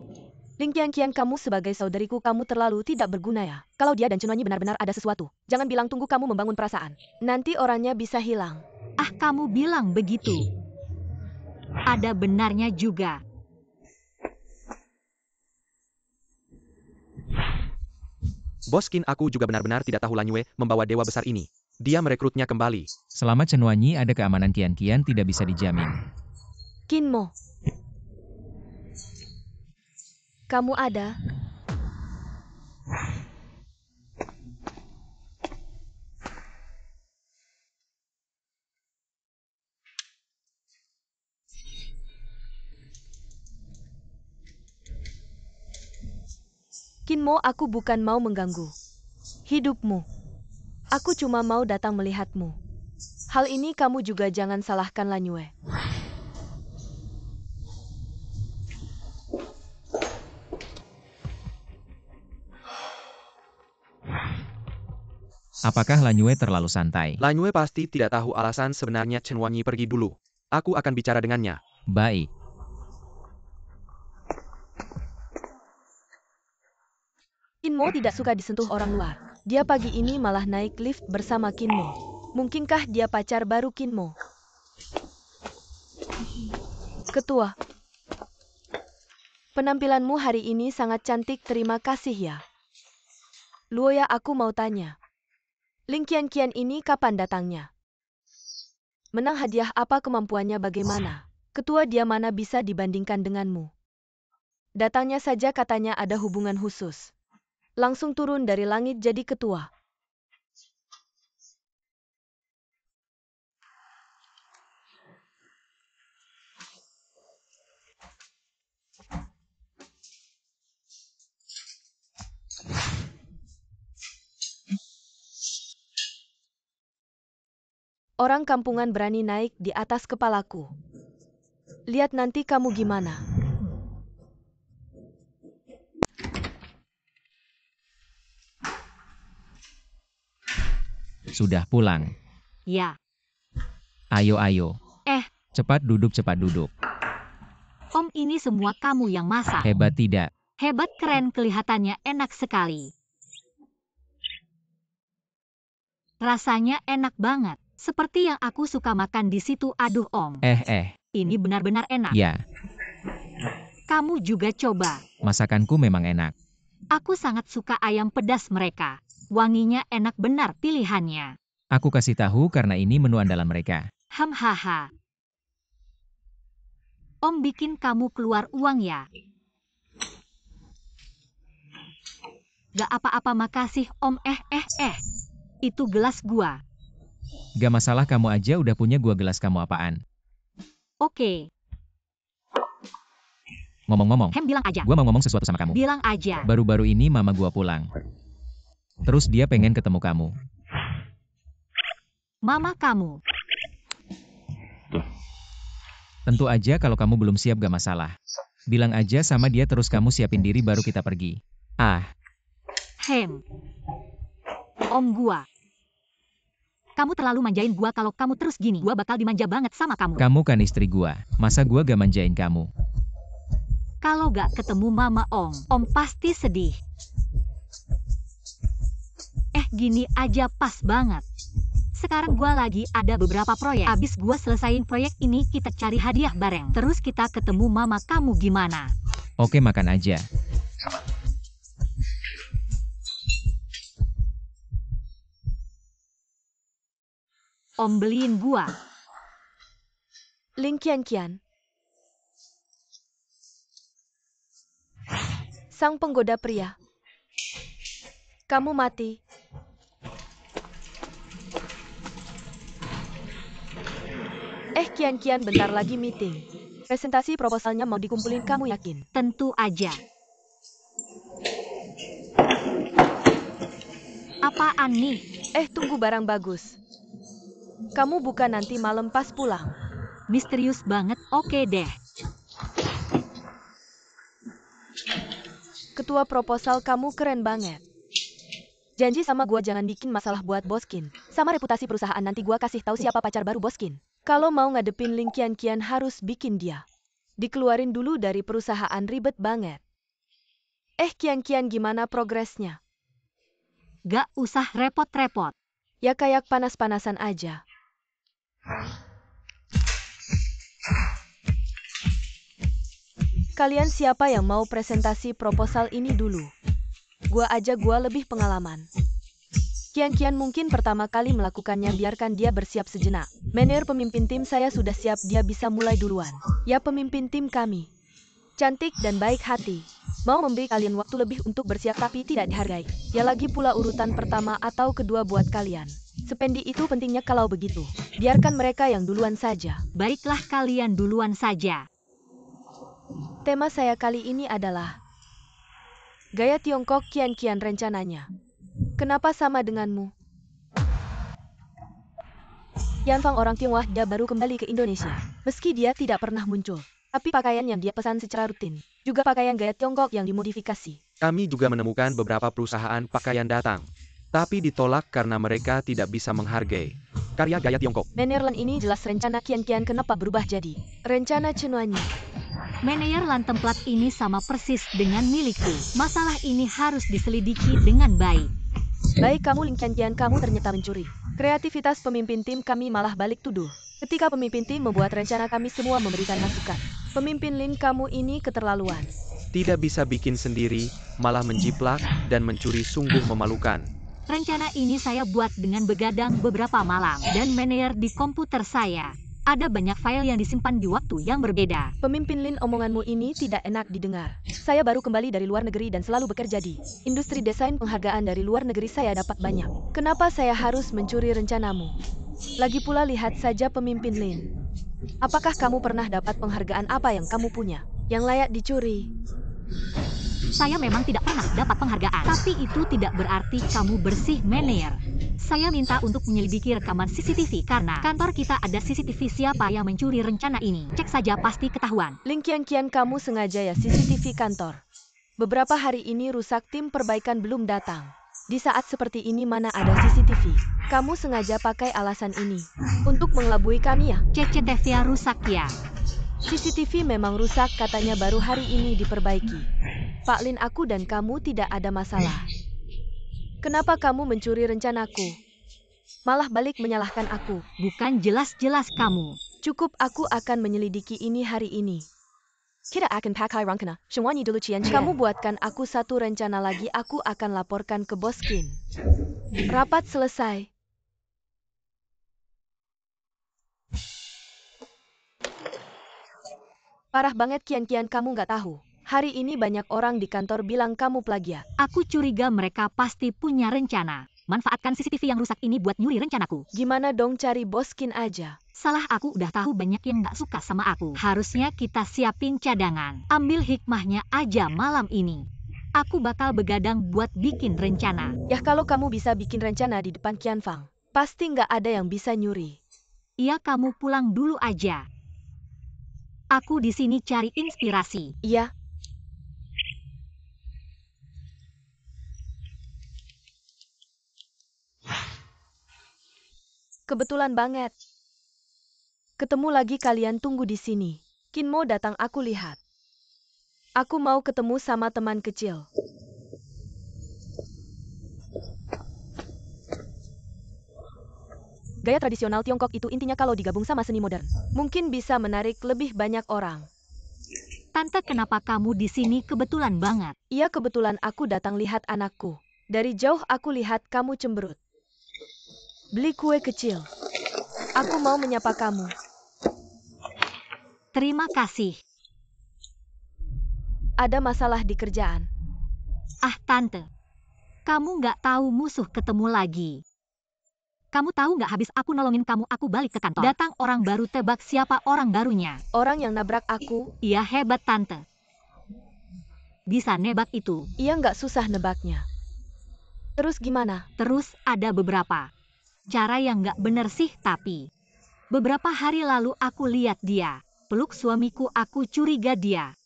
Ling Qian, kamu sebagai saudariku, kamu terlalu tidak berguna ya. Kalau dia dan Chen Wanyi benar-benar ada sesuatu, jangan bilang tunggu kamu membangun perasaan. Nanti orangnya bisa hilang. Ah, kamu bilang begitu. Ada benarnya juga. Bos Qin, aku juga benar-benar tidak tahu Lanyue membawa dewa besar ini. Dia merekrutnya kembali. Selama Chen Wanyi ada, keamanan Kian tidak bisa dijamin. Kinmo, kamu ada? Kinmo, aku bukan mau mengganggu hidupmu. Aku cuma mau datang melihatmu. Hal ini kamu juga jangan salahkan Lanyue. Apakah Lanyue terlalu santai? Lanyue pasti tidak tahu alasan sebenarnya Chen Wanyi pergi dulu. Aku akan bicara dengannya. Baik. Kinmo tidak suka disentuh orang luar. Dia pagi ini malah naik lift bersama Kinmo. Mungkinkah dia pacar baru Kinmo? Ketua, penampilanmu hari ini sangat cantik, terima kasih ya. Luoya, aku mau tanya. Ling Qian ini kapan datangnya? Menang hadiah apa, kemampuannya bagaimana? Ketua, dia mana bisa dibandingkan denganmu? Datangnya saja katanya ada hubungan khusus. Langsung turun dari langit jadi ketua. Orang kampungan berani naik di atas kepalaku. Lihat nanti kamu gimana. Sudah pulang. Ya. Ayo, ayo. Cepat duduk, cepat duduk. Om, ini semua kamu yang masak. Hebat tidak? Hebat, keren, kelihatannya enak sekali. Rasanya enak banget. Seperti yang aku suka makan di situ. Aduh Om, ini benar-benar enak. Ya, Kamu juga coba. masakanku memang enak. Aku sangat suka ayam pedas mereka. Wanginya enak benar pilihannya. Aku kasih tahu karena ini menu andalan mereka. Hahaha. Om bikin kamu keluar uang ya? Gak apa-apa, makasih Om. Itu gelas gua. Gak masalah, kamu aja udah punya, gua gelas kamu apaan? Oke. Ngomong-ngomong, Bilang aja. gua mau ngomong sesuatu sama kamu. Bilang aja. Baru-baru ini mama gua pulang. Terus dia pengen ketemu kamu. Mama kamu. Tentu aja kalau kamu belum siap gak masalah. Bilang aja sama dia terus kamu siapin diri baru kita pergi. Om gua. Kamu terlalu manjain gua, kalau kamu terus gini, gua bakal dimanja banget sama kamu. Kamu kan istri gua, masa gua gak manjain kamu? Kalau gak ketemu mama Om pasti sedih. Gini aja pas banget. Sekarang gua lagi ada beberapa proyek. Abis gua selesain proyek ini, kita cari hadiah bareng. Terus kita ketemu mama kamu, gimana? Oke, makan aja. Om beliin gua. Ling Qian. Sang penggoda pria. Kamu mati. Qian, bentar lagi meeting. Presentasi proposalnya mau dikumpulin, kamu yakin? Tentu aja. Apaan nih? Tunggu, barang bagus. Kamu buka nanti malam pas pulang. Misterius banget, oke deh. Ketua proposal kamu keren banget. Janji sama gua jangan bikin masalah buat Boskin. Sama reputasi perusahaan, nanti gua kasih tahu siapa pacar baru Boskin. Kalau mau ngadepin Ling Qian harus bikin dia dikeluarin dulu dari perusahaan, ribet banget. Qian, gimana progresnya? Gak usah repot-repot. Ya kayak panas-panasan aja. Kalian siapa yang mau presentasi proposal ini dulu? Gua aja, gua lebih pengalaman. Qian mungkin pertama kali melakukannya, biarkan dia bersiap sejenak. Manajer pemimpin tim saya sudah siap, dia bisa mulai duluan. Ya, pemimpin tim kami cantik dan baik hati. Mau memberi kalian waktu lebih untuk bersiap tapi tidak dihargai. Ya lagi pula urutan pertama atau kedua buat kalian. Sependi itu pentingnya kalau begitu. Biarkan mereka yang duluan saja. Baiklah, kalian duluan saja. Tema saya kali ini adalah gaya Tiongkok Qian rencananya. Kenapa sama denganmu? Yan Fang orang Tionghoa, dia baru kembali ke Indonesia. Meski dia tidak pernah muncul, tapi pakaian yang dia pesan secara rutin, juga pakaian gaya Tiongkok yang dimodifikasi. Kami juga menemukan beberapa perusahaan pakaian datang, tapi ditolak karena mereka tidak bisa menghargai karya gaya Tiongkok. Manajer ini jelas rencana Qian kenapa berubah jadi rencana Chenwanyi. Manajer tempat ini sama persis dengan milikku. Masalah ini harus diselidiki dengan baik. Baik kamu Ling Qian, kamu ternyata mencuri kreativitas pemimpin tim kami, malah balik tuduh. Ketika pemimpin tim membuat rencana, kami semua memberikan masukan. Pemimpin Lin, kamu ini keterlaluan. Tidak bisa bikin sendiri, malah menjiplak dan mencuri, sungguh memalukan. Rencana ini saya buat dengan begadang beberapa malam, dan manajer di komputer saya. Ada banyak file yang disimpan di waktu yang berbeda. Pemimpin Lin, omonganmu ini tidak enak didengar. Saya baru kembali dari luar negeri dan selalu bekerja di industri desain. Penghargaan dari luar negeri saya dapat banyak. Kenapa saya harus mencuri rencanamu? Lagi pula lihat saja pemimpin Lin. Apakah kamu pernah dapat penghargaan apa yang kamu punya yang layak dicuri? Saya memang tidak pernah dapat penghargaan, tapi itu tidak berarti kamu bersih, manajer. Saya minta untuk menyelidiki rekaman CCTV karena kantor kita ada CCTV. Siapa yang mencuri rencana ini? Cek saja, pasti ketahuan. Ling Qian, kamu sengaja ya CCTV kantor. Beberapa hari ini rusak, tim perbaikan belum datang. Di saat seperti ini mana ada CCTV? Kamu sengaja pakai alasan ini untuk mengelabui kami ya? CCTV rusak ya. CCTV memang rusak, katanya baru hari ini diperbaiki. Pak Lin, aku dan kamu tidak ada masalah. Kenapa kamu mencuri rencanaku? Malah balik menyalahkan aku. Bukan jelas-jelas kamu. Cukup, aku akan menyelidiki ini hari ini. Kita akan pakai rencana. Semuanya dulu Cian. Kamu buatkan aku satu rencana lagi, aku akan laporkan ke Bos Qin. Rapat selesai. Parah banget Kian, kamu nggak tahu. Hari ini banyak orang di kantor bilang kamu plagiat. Aku curiga mereka pasti punya rencana. Manfaatkan CCTV yang rusak ini buat nyuri rencanaku. Gimana dong, cari Bos Qin aja. Salah aku, udah tahu banyak yang nggak suka sama aku. Harusnya kita siapin cadangan. Ambil hikmahnya aja malam ini. Aku bakal begadang buat bikin rencana. Ya kalau kamu bisa bikin rencana di depan Qian Fang, pasti nggak ada yang bisa nyuri. Iya, kamu pulang dulu aja. Aku di sini cari inspirasi. Iya. Kebetulan banget. Ketemu lagi, kalian tunggu di sini. Qin mau datang, aku lihat. Aku mau ketemu sama teman kecil. Gaya tradisional Tiongkok itu intinya kalau digabung sama seni modern, mungkin bisa menarik lebih banyak orang. Tante, kenapa kamu di sini kebetulan banget? Iya, kebetulan aku datang lihat anakku. Dari jauh aku lihat kamu cemberut. Beli kue kecil. Aku mau menyapa kamu. Terima kasih. Ada masalah di kerjaan. Ah, Tante. Kamu nggak tahu musuh ketemu lagi. Kamu tahu nggak, habis aku nolongin kamu, aku balik ke kantor. Datang orang baru, tebak siapa orang barunya? Orang yang nabrak aku. Iya, hebat Tante. Bisa nebak itu. Iya, nggak susah nebaknya. Terus gimana? Terus ada beberapa cara yang nggak bener sih, tapi beberapa hari lalu aku lihat dia peluk suamiku, aku curiga dia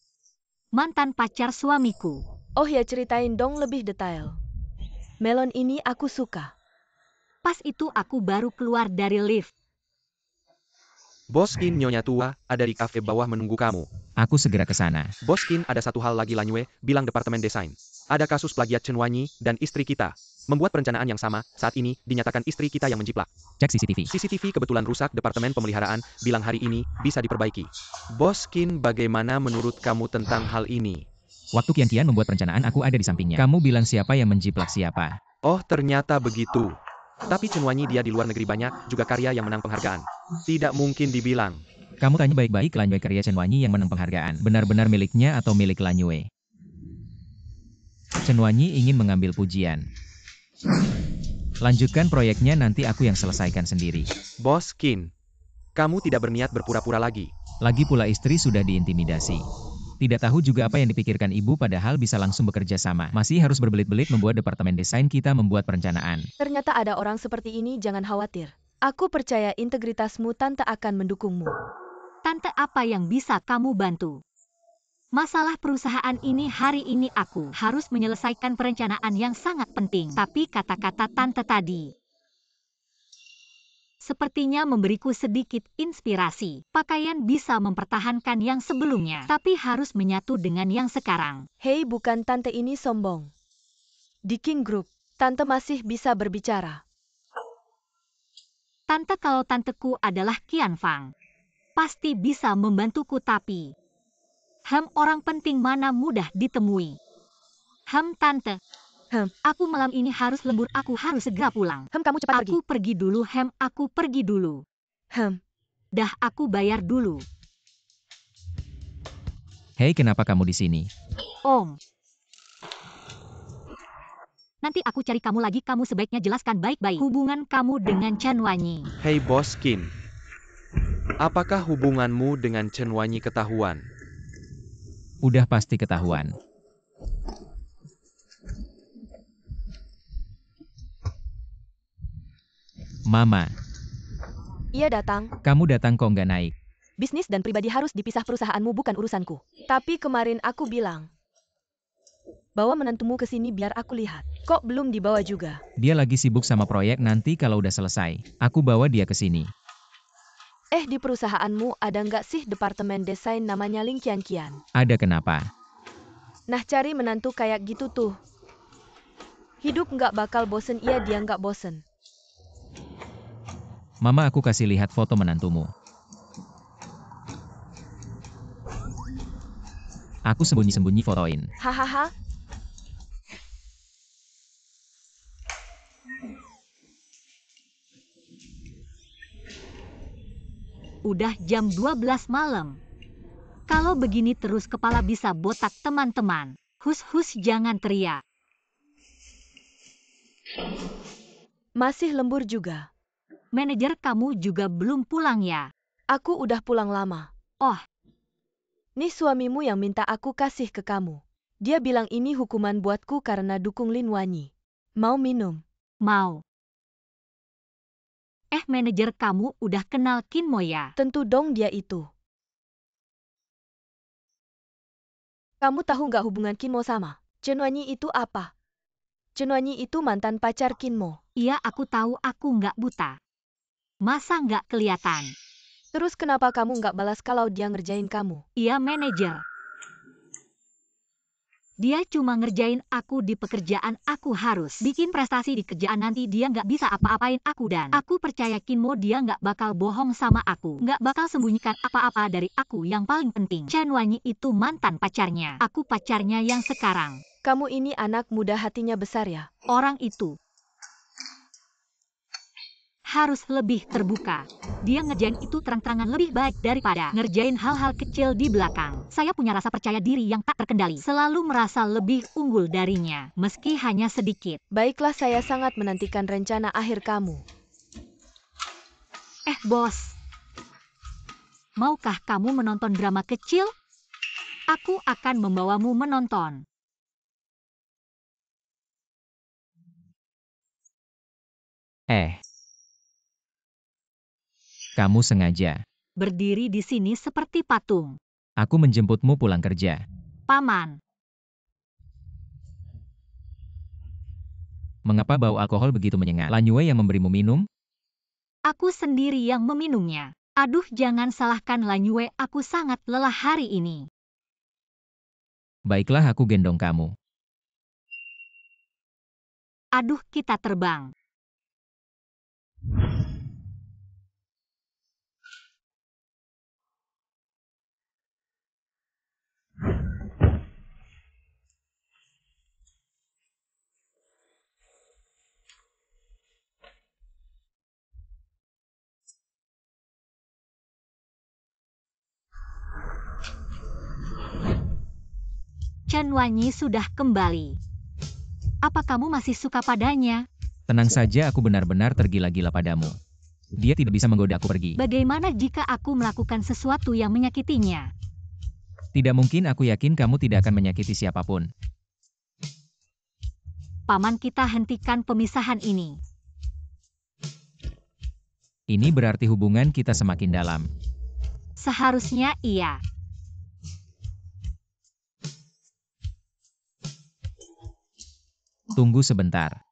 mantan pacar suamiku. Oh ya, ceritain dong lebih detail. Melon ini aku suka. Pas itu aku baru keluar dari lift. Bos Qin, Nyonya tua, ada di kafe bawah menunggu kamu. Aku segera ke sana. Bos Qin, ada satu hal lagi, Lanyue, bilang departemen desain. Ada kasus plagiat Chen Wanyi dan istri kita. Membuat perencanaan yang sama, saat ini dinyatakan istri kita yang menjiplak. Cek CCTV. CCTV kebetulan rusak, departemen pemeliharaan bilang hari ini bisa diperbaiki. Bos Qin, bagaimana menurut kamu tentang hal ini? Waktu Kian membuat perencanaan, aku ada di sampingnya. Kamu bilang siapa yang menjiplak siapa? Oh, ternyata begitu. Tapi Chen Wanyi dia di luar negeri banyak, juga karya yang menang penghargaan. Tidak mungkin dibilang. Kamu tanya baik-baik, Lanyue karya Chen Wanyi yang menang penghargaan. Benar-benar miliknya atau milik Lanyue? Chen Wanyi ingin mengambil pujian. Lanjutkan proyeknya, nanti aku yang selesaikan sendiri. Bos Qin, kamu tidak berniat berpura-pura lagi. Lagi pula istri sudah diintimidasi. Tidak tahu juga apa yang dipikirkan ibu, padahal bisa langsung bekerja sama. Masih harus berbelit-belit membuat departemen desain kita membuat perencanaan. Ternyata ada orang seperti ini, jangan khawatir. Aku percaya integritasmu, Tante akan mendukungmu. Tante, apa yang bisa kamu bantu? Masalah perusahaan ini hari ini aku harus menyelesaikan perencanaan yang sangat penting. Tapi kata-kata Tante tadi sepertinya memberiku sedikit inspirasi. Pakaian bisa mempertahankan yang sebelumnya, tapi harus menyatu dengan yang sekarang. Hei, bukan, Tante ini sombong. Di King Group, Tante masih bisa berbicara. Tante, kalau tanteku adalah Qian Fang, pasti bisa membantuku, tapi orang penting mana mudah ditemui. Tante. Aku malam ini harus lembur, aku harus segera pulang. Kamu cepat pergi. Aku pergi dulu, aku pergi dulu. Dah, aku bayar dulu. Hei, kenapa kamu di sini? Om. Nanti aku cari kamu lagi, kamu sebaiknya jelaskan baik-baik hubungan kamu dengan Chen Wanyi. Hei Bos Qin, apakah hubunganmu dengan Chen Wanyi ketahuan? Udah pasti ketahuan. Mama. Iya, datang. Kamu datang kok nggak naik? Bisnis dan pribadi harus dipisah, perusahaanmu bukan urusanku. Tapi kemarin aku bilang, Bawa menantumu ke sini biar aku lihat. Kok belum dibawa juga? Dia lagi sibuk sama proyek, nanti kalau udah selesai, aku bawa dia ke sini. Di perusahaanmu ada nggak sih departemen desain namanya Ling Kian Kian? Ada kenapa? Nah, cari menantu kayak gitu tuh. Hidup nggak bakal bosen, dia nggak bosen. Mama, aku kasih lihat foto menantumu. Aku sembunyi-sembunyi fotoin. Hahaha. Udah jam 12 malam. Kalau begini terus kepala bisa botak teman-teman. Hus-hus, jangan teriak. Masih lembur juga. Manajer kamu juga belum pulang ya? Aku udah pulang lama. Oh. Nih suamimu yang minta aku kasih ke kamu. Dia bilang ini hukuman buatku karena dukung Lin Wanyi. Mau minum? Mau. Manajer kamu udah kenal Kin Mo ya? Tentu dong, dia itu. Kamu tahu nggak hubungan Kin Mo sama Chen Wanyi itu apa? Chen Wanyi itu mantan pacar Kin Mo. Iya, aku tahu, aku nggak buta. Masa nggak kelihatan? Terus kenapa kamu nggak balas kalau dia ngerjain kamu? Iya, manajer. Dia cuma ngerjain aku di pekerjaan, aku harus bikin prestasi di kerjaan, nanti dia nggak bisa apa-apain aku, dan aku percaya Kin Mo dia nggak bakal bohong sama aku, nggak bakal sembunyikan apa-apa dari aku. Yang paling penting, Chen Wanyi itu mantan pacarnya, aku pacarnya yang sekarang. Kamu ini anak muda hatinya besar ya? Orang itu harus lebih terbuka. Dia ngerjain itu terang-terangan lebih baik daripada ngerjain hal-hal kecil di belakang. Saya punya rasa percaya diri yang tak terkendali. Selalu merasa lebih unggul darinya, meski hanya sedikit. Baiklah, saya sangat menantikan rencana akhir kamu. Bos. Maukah kamu menonton drama kecil? Aku akan membawamu menonton. Kamu sengaja. Berdiri di sini seperti patung. Aku menjemputmu pulang kerja. Paman. Mengapa bau alkohol begitu menyengat? Lan Yue yang memberimu minum? Aku sendiri yang meminumnya. Aduh, jangan salahkan Lan Yue, aku sangat lelah hari ini. Baiklah, aku gendong kamu. Aduh, kita terbang. Chen Wanyi sudah kembali. Apa kamu masih suka padanya? Tenang saja, aku benar-benar tergila-gila padamu. Dia tidak bisa menggoda aku pergi. Bagaimana jika aku melakukan sesuatu yang menyakitinya? Tidak mungkin, aku yakin kamu tidak akan menyakiti siapapun. Paman, kita hentikan pemisahan ini. Ini berarti hubungan kita semakin dalam. Seharusnya iya. Tunggu sebentar.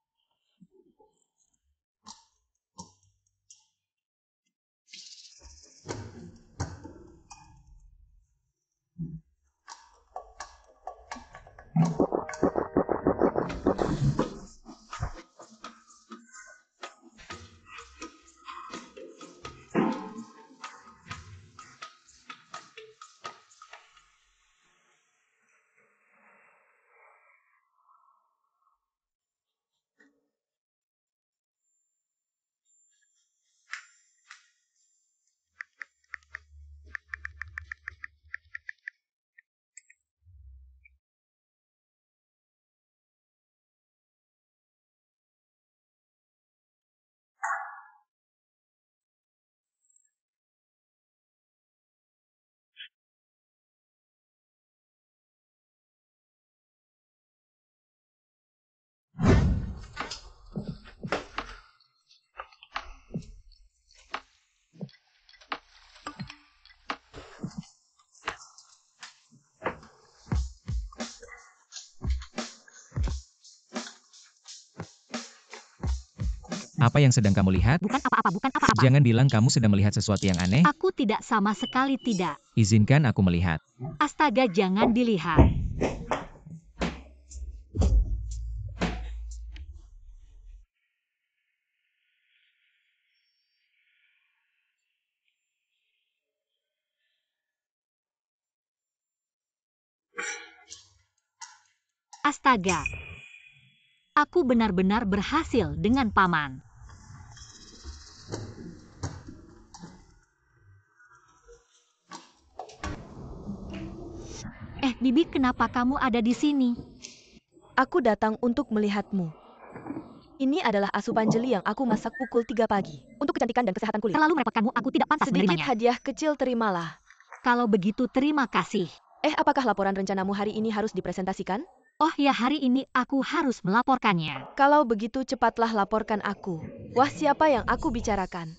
Apa yang sedang kamu lihat? Bukan apa-apa, bukan apa-apa. Jangan bilang kamu sedang melihat sesuatu yang aneh. Aku tidak, sama sekali tidak. Izinkan aku melihat. Astaga, jangan dilihat. Astaga. Aku benar-benar berhasil dengan paman. Bibi, kenapa kamu ada di sini? Aku datang untuk melihatmu. Ini adalah asupan jeli yang aku masak pukul 3 pagi. Untuk kecantikan dan kesehatan kulit. Terlalu merepotkanmu, aku tidak pantas Sedikit menerimanya. hadiah kecil terimalah. Kalau begitu, terima kasih. Apakah laporan rencanamu hari ini harus dipresentasikan? Oh ya, hari ini aku harus melaporkannya. Kalau begitu cepatlah laporkan aku. Wah, siapa yang aku bicarakan?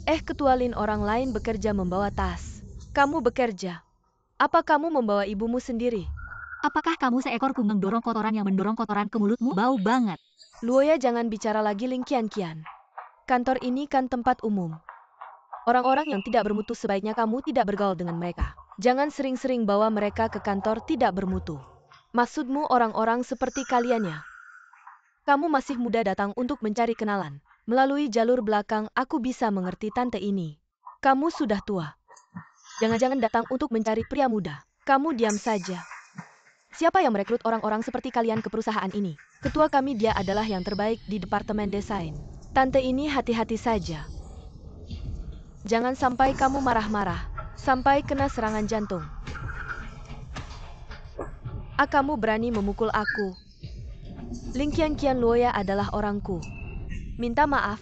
Ketua Lin, orang lain bekerja membawa tas. Kamu bekerja. Apa kamu membawa ibumu sendiri? Apakah kamu seekor kumbang mendorong kotoran yang mendorong kotoran ke mulutmu? Bau banget. Luoya, jangan bicara lagi Ling Qianqian. Kantor ini kan tempat umum. Orang-orang yang tidak bermutu sebaiknya kamu tidak bergaul dengan mereka. Jangan sering-sering bawa mereka ke kantor tidak bermutu. Maksudmu orang-orang seperti kalian ya? Kamu masih muda datang untuk mencari kenalan. Melalui jalur belakang aku bisa mengerti tante ini. Kamu sudah tua. Jangan-jangan datang untuk mencari pria muda. Kamu diam saja. Siapa yang merekrut orang-orang seperti kalian ke perusahaan ini? Ketua kami, dia adalah yang terbaik di departemen desain. Tante ini hati-hati saja. Jangan sampai kamu marah-marah, sampai kena serangan jantung. Kamu berani memukul aku. Ling Qianqian, Luoya adalah orangku. Minta maaf.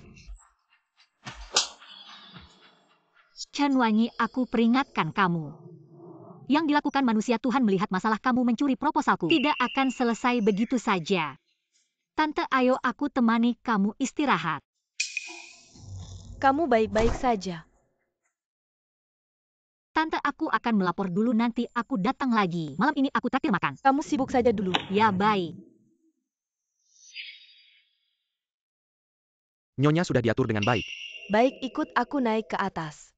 Chen Wanyi, aku peringatkan kamu. Yang dilakukan manusia, Tuhan melihat masalah kamu mencuri proposalku. Tidak akan selesai begitu saja. Tante, ayo aku temani kamu istirahat. Kamu baik-baik saja. Tante, aku akan melapor dulu, nanti aku datang lagi. Malam ini aku traktir makan. Kamu sibuk saja dulu. Ya, baik. Nyonya sudah diatur dengan baik. Baik, ikut aku naik ke atas.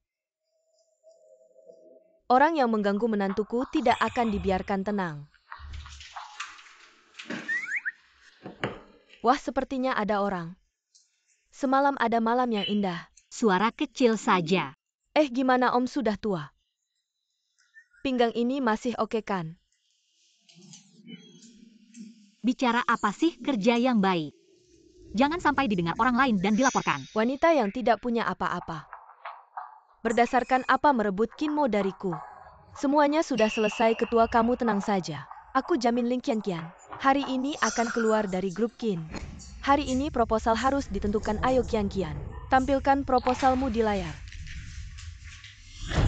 Orang yang mengganggu menantuku tidak akan dibiarkan tenang. Wah, sepertinya ada orang. Semalam ada malam yang indah. Suara kecil saja. Gimana Om, sudah tua? Pinggang ini masih oke kan? Bicara apa sih, kerja yang baik? Jangan sampai didengar orang lain dan dilaporkan. Wanita yang tidak punya apa-apa. Berdasarkan apa merebut Kinmo dariku? Semuanya sudah selesai, ketua, kamu tenang saja. Aku jamin Ling Qianqian hari ini akan keluar dari grup Qin. Hari ini proposal harus ditentukan. Ayo Qianqian, tampilkan proposalmu di layar.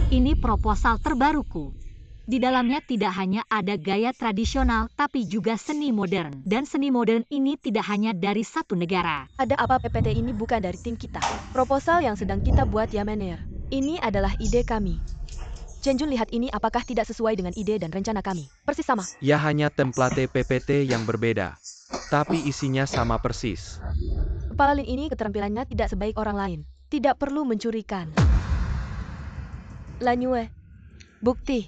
Ini proposal terbaruku. Di dalamnya tidak hanya ada gaya tradisional, tapi juga seni modern. Dan seni modern ini tidak hanya dari satu negara. Ada apa? PPT ini bukan dari tim kita. Proposal yang sedang kita buat ya, Menir. Ini adalah ide kami. Chen Jun, lihat ini, apakah tidak sesuai dengan ide dan rencana kami? Persis sama. Ya, hanya template PPT yang berbeda. Tapi isinya sama persis. Kepala Lin ini keterampilannya tidak sebaik orang lain. Tidak perlu mencurikan. Lanyue. Bukti.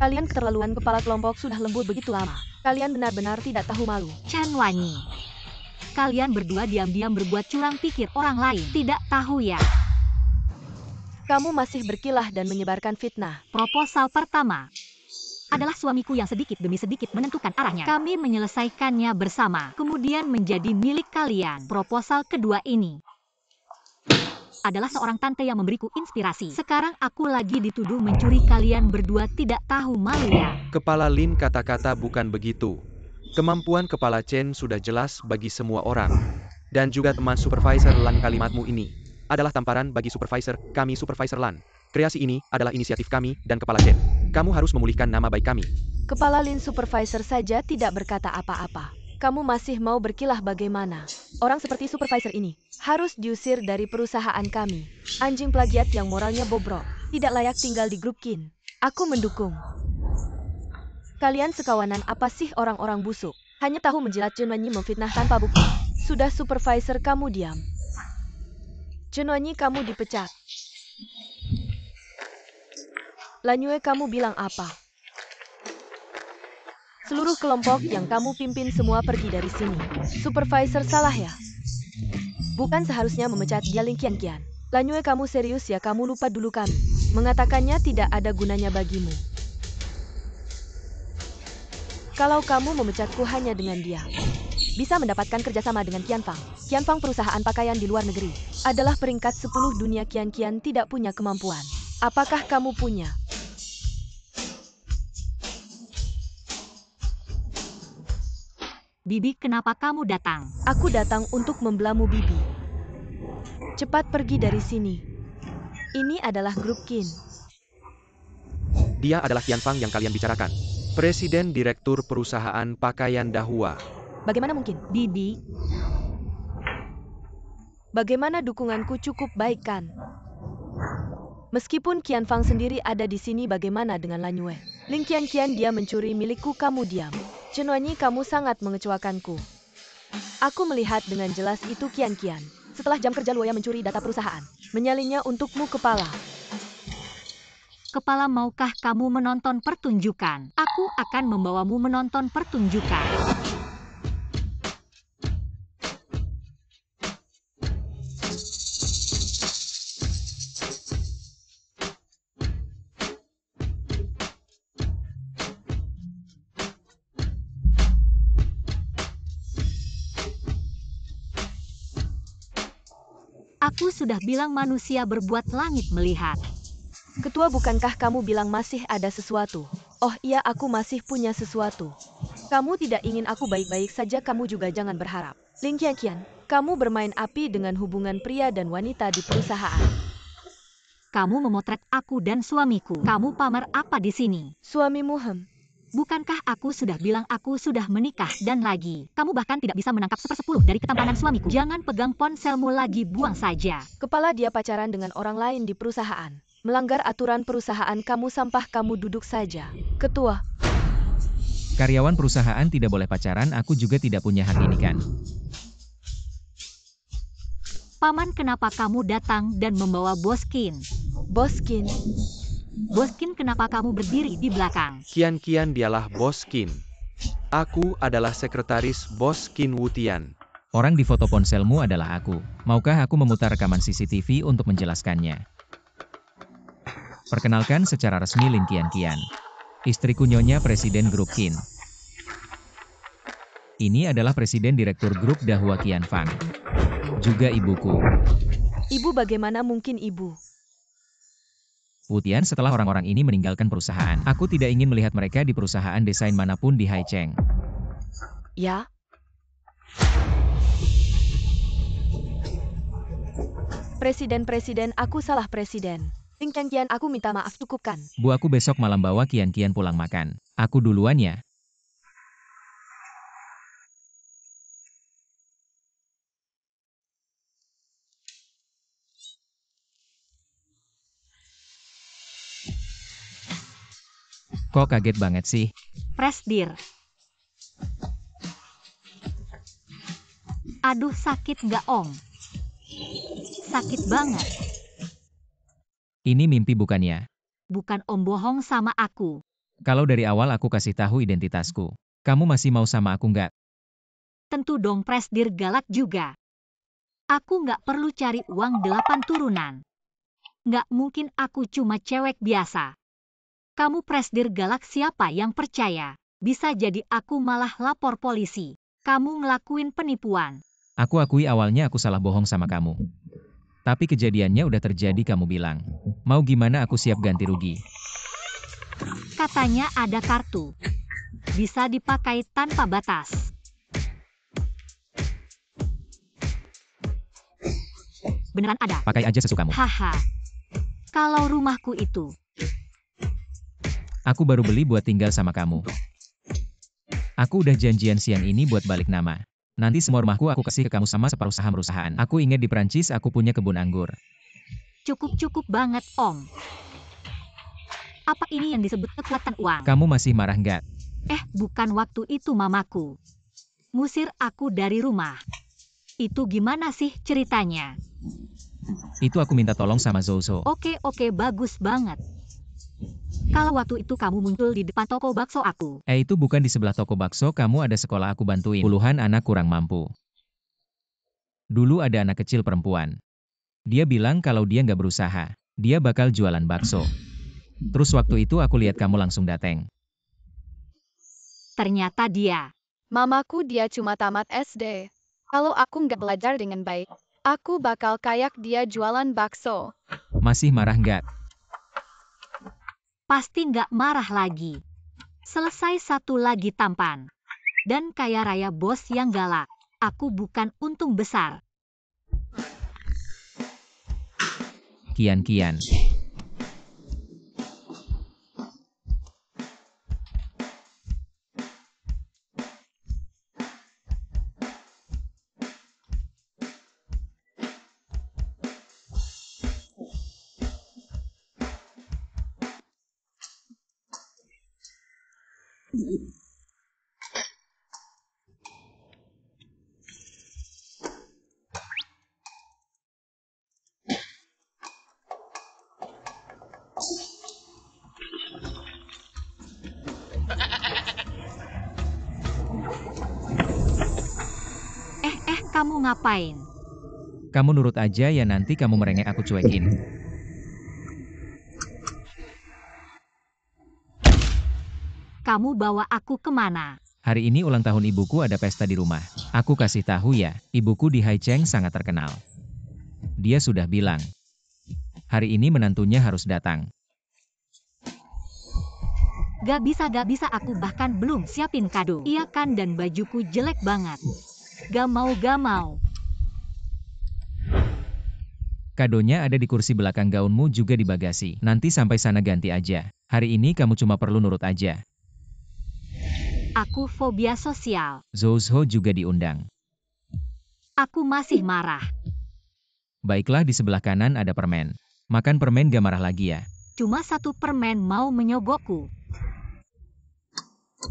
Kalian keterlaluan, kepala kelompok sudah lembut begitu lama. Kalian benar-benar tidak tahu malu. Chen Wanyi, kalian berdua diam-diam berbuat curang, pikir orang lain tidak tahu ya. Kamu masih berkilah dan menyebarkan fitnah. Proposal pertama adalah suamiku yang sedikit demi sedikit menentukan arahnya. Kami menyelesaikannya bersama, kemudian menjadi milik kalian. Proposal kedua ini adalah seorang tante yang memberiku inspirasi. Sekarang aku lagi dituduh mencuri, kalian berdua tidak tahu malu ya. Kepala Lin, kata-kata bukan begitu. Kemampuan Kepala Chen sudah jelas bagi semua orang. Dan juga teman Supervisor Lan, kalimatmu ini adalah tamparan bagi Supervisor kami, Supervisor Lan. Kreasi ini adalah inisiatif kami dan Kepala Chen. Kamu harus memulihkan nama baik kami. Kepala Lin, Supervisor saja tidak berkata apa-apa. Kamu masih mau berkilah bagaimana? Orang seperti Supervisor ini harus diusir dari perusahaan kami. Anjing plagiat yang moralnya bobrok, tidak layak tinggal di grup Qin. Aku mendukung. Kalian sekawanan apa sih orang-orang busuk? Hanya tahu menjilat Junwanyi memfitnah tanpa bukti. Sudah supervisor kamu diam. Junwanyi kamu dipecat. Lanyue kamu bilang apa? Seluruh kelompok yang kamu pimpin semua pergi dari sini. Supervisor salah ya? Bukan seharusnya memecat dia Ling Qianqian. Lanyue kamu serius ya, kamu lupa dulu kami. Mengatakannya tidak ada gunanya bagimu. Kalau kamu memecatku hanya dengan dia, bisa mendapatkan kerjasama dengan Qianfang. Qianfang perusahaan pakaian di luar negeri. Adalah peringkat 10 dunia. Qian tidak punya kemampuan. Apakah kamu punya? Bibi, kenapa kamu datang? Aku datang untuk membelamu Bibi. Cepat pergi dari sini. Ini adalah grup Qin. Dia adalah Qianfang yang kalian bicarakan. Presiden Direktur Perusahaan Pakaian Dahua. Bagaimana mungkin? Bibi, Bagaimana dukunganku cukup baik kan? Meskipun Qianfang sendiri ada di sini, bagaimana dengan Lanyue? Ling Qianqian dia mencuri milikku, kamu diam. Junwanyi kamu sangat mengecewakanku. Aku melihat dengan jelas itu Qianqian. Setelah jam kerja Luoya mencuri data perusahaan. Menyalinnya untukmu kepala. kepala, maukah kamu menonton pertunjukan? Aku akan membawamu menonton pertunjukan. Aku sudah bilang manusia berbuat langit melihat. Ketua, bukankah kamu bilang masih ada sesuatu? Oh iya, aku masih punya sesuatu. Kamu tidak ingin aku baik-baik saja, kamu juga jangan berharap. Ling Qianqian, kamu bermain api dengan hubungan pria dan wanita di perusahaan. Kamu memotret aku dan suamiku. Kamu pamer apa di sini? Suamimu Bukankah aku sudah bilang aku sudah menikah dan lagi? Kamu bahkan tidak bisa menangkap 1/10 dari ketampanan suamiku. Jangan pegang ponselmu lagi, buang saja. Kepala, dia pacaran dengan orang lain di perusahaan. Melanggar aturan perusahaan, kamu sampah, kamu duduk saja. Ketua. Karyawan perusahaan tidak boleh pacaran, aku juga tidak punya hak ini kan. Paman, kenapa kamu datang dan membawa Bos Qin? Bos Qin. Bos Qin, kenapa kamu berdiri di belakang? Qian dialah Bos Qin. Aku adalah sekretaris Bos Qin Wutian. Orang di foto ponselmu adalah aku. Maukah aku memutar rekaman CCTV untuk menjelaskannya? Perkenalkan secara resmi Ling Qianqian. Istriku Nyonya Presiden Grup Qin. Ini adalah Presiden Direktur Grup Dahua Qianfang. Juga ibuku. Ibu, bagaimana mungkin ibu? Wutian, setelah orang-orang ini meninggalkan perusahaan, aku tidak ingin melihat mereka di perusahaan desain manapun di Haicheng. Ya? Presiden, aku salah presiden. Ling Qianqian, aku minta maaf, cukupkan. Bu, aku besok malam bawa Qianqian pulang makan. Aku duluan ya. Kok kaget banget sih? Presdir. Aduh, sakit nggak Om? Sakit banget. Ini mimpi bukannya? Bukan Om bohong sama aku. Kalau dari awal aku kasih tahu identitasku, kamu masih mau sama aku nggak? Tentu dong, Presdir galak juga. Aku nggak perlu cari uang 8 turunan. Nggak mungkin aku cuma cewek biasa. Kamu Presdir galak, siapa yang percaya? Bisa jadi aku malah lapor polisi. Kamu ngelakuin penipuan. Aku akui awalnya aku salah bohong sama kamu. Tapi kejadiannya udah terjadi, kamu bilang. Mau gimana, aku siap ganti rugi. Katanya ada kartu. Bisa dipakai tanpa batas. Beneran ada? Pakai aja sesukamu. Haha. Kalau rumahku itu. Aku baru beli buat tinggal sama kamu. Aku udah janjian siang ini buat balik nama. Nanti semua rumahku aku kasih ke kamu sama separuh saham perusahaan. Aku ingat di Perancis aku punya kebun anggur. Cukup banget, Om. Apa ini yang disebut kekuatan uang? Kamu masih marah nggak? Bukan waktu itu mamaku ngusir aku dari rumah. Itu gimana sih ceritanya? Itu aku minta tolong sama Zozo. Oke, bagus banget. Kalau waktu itu kamu muncul di depan toko bakso aku. Itu bukan di sebelah toko bakso, kamu ada sekolah aku bantuin. Puluhan anak kurang mampu. Dulu ada anak kecil perempuan. Dia bilang kalau dia nggak berusaha, dia bakal jualan bakso. Terus waktu itu aku lihat kamu langsung dateng. Ternyata dia. Mamaku dia cuma tamat SD. Kalau aku nggak belajar dengan baik, aku bakal kayak dia jualan bakso. Masih marah nggak? Pasti nggak marah lagi. Selesai satu lagi tampan. Dan kaya raya bos yang galak. Aku bukan untung besar. Kian. Kamu ngapain? Kamu nurut aja ya, nanti kamu merengek aku cuekin. Kamu bawa aku kemana? Hari ini ulang tahun ibuku, ada pesta di rumah. Aku kasih tahu ya, ibuku di Haicheng sangat terkenal. Dia sudah bilang, hari ini menantunya harus datang. Gak bisa, aku bahkan belum siapin kado. Iya kan, dan bajuku jelek banget. Gak mau. Kadonya ada di kursi belakang, gaunmu juga di bagasi. Nanti sampai sana ganti aja. Hari ini kamu cuma perlu nurut aja. Aku fobia sosial. Zozo juga diundang. Aku masih marah. Baiklah, di sebelah kanan ada permen. Makan permen, gak marah lagi ya. Cuma satu permen mau menyogokku.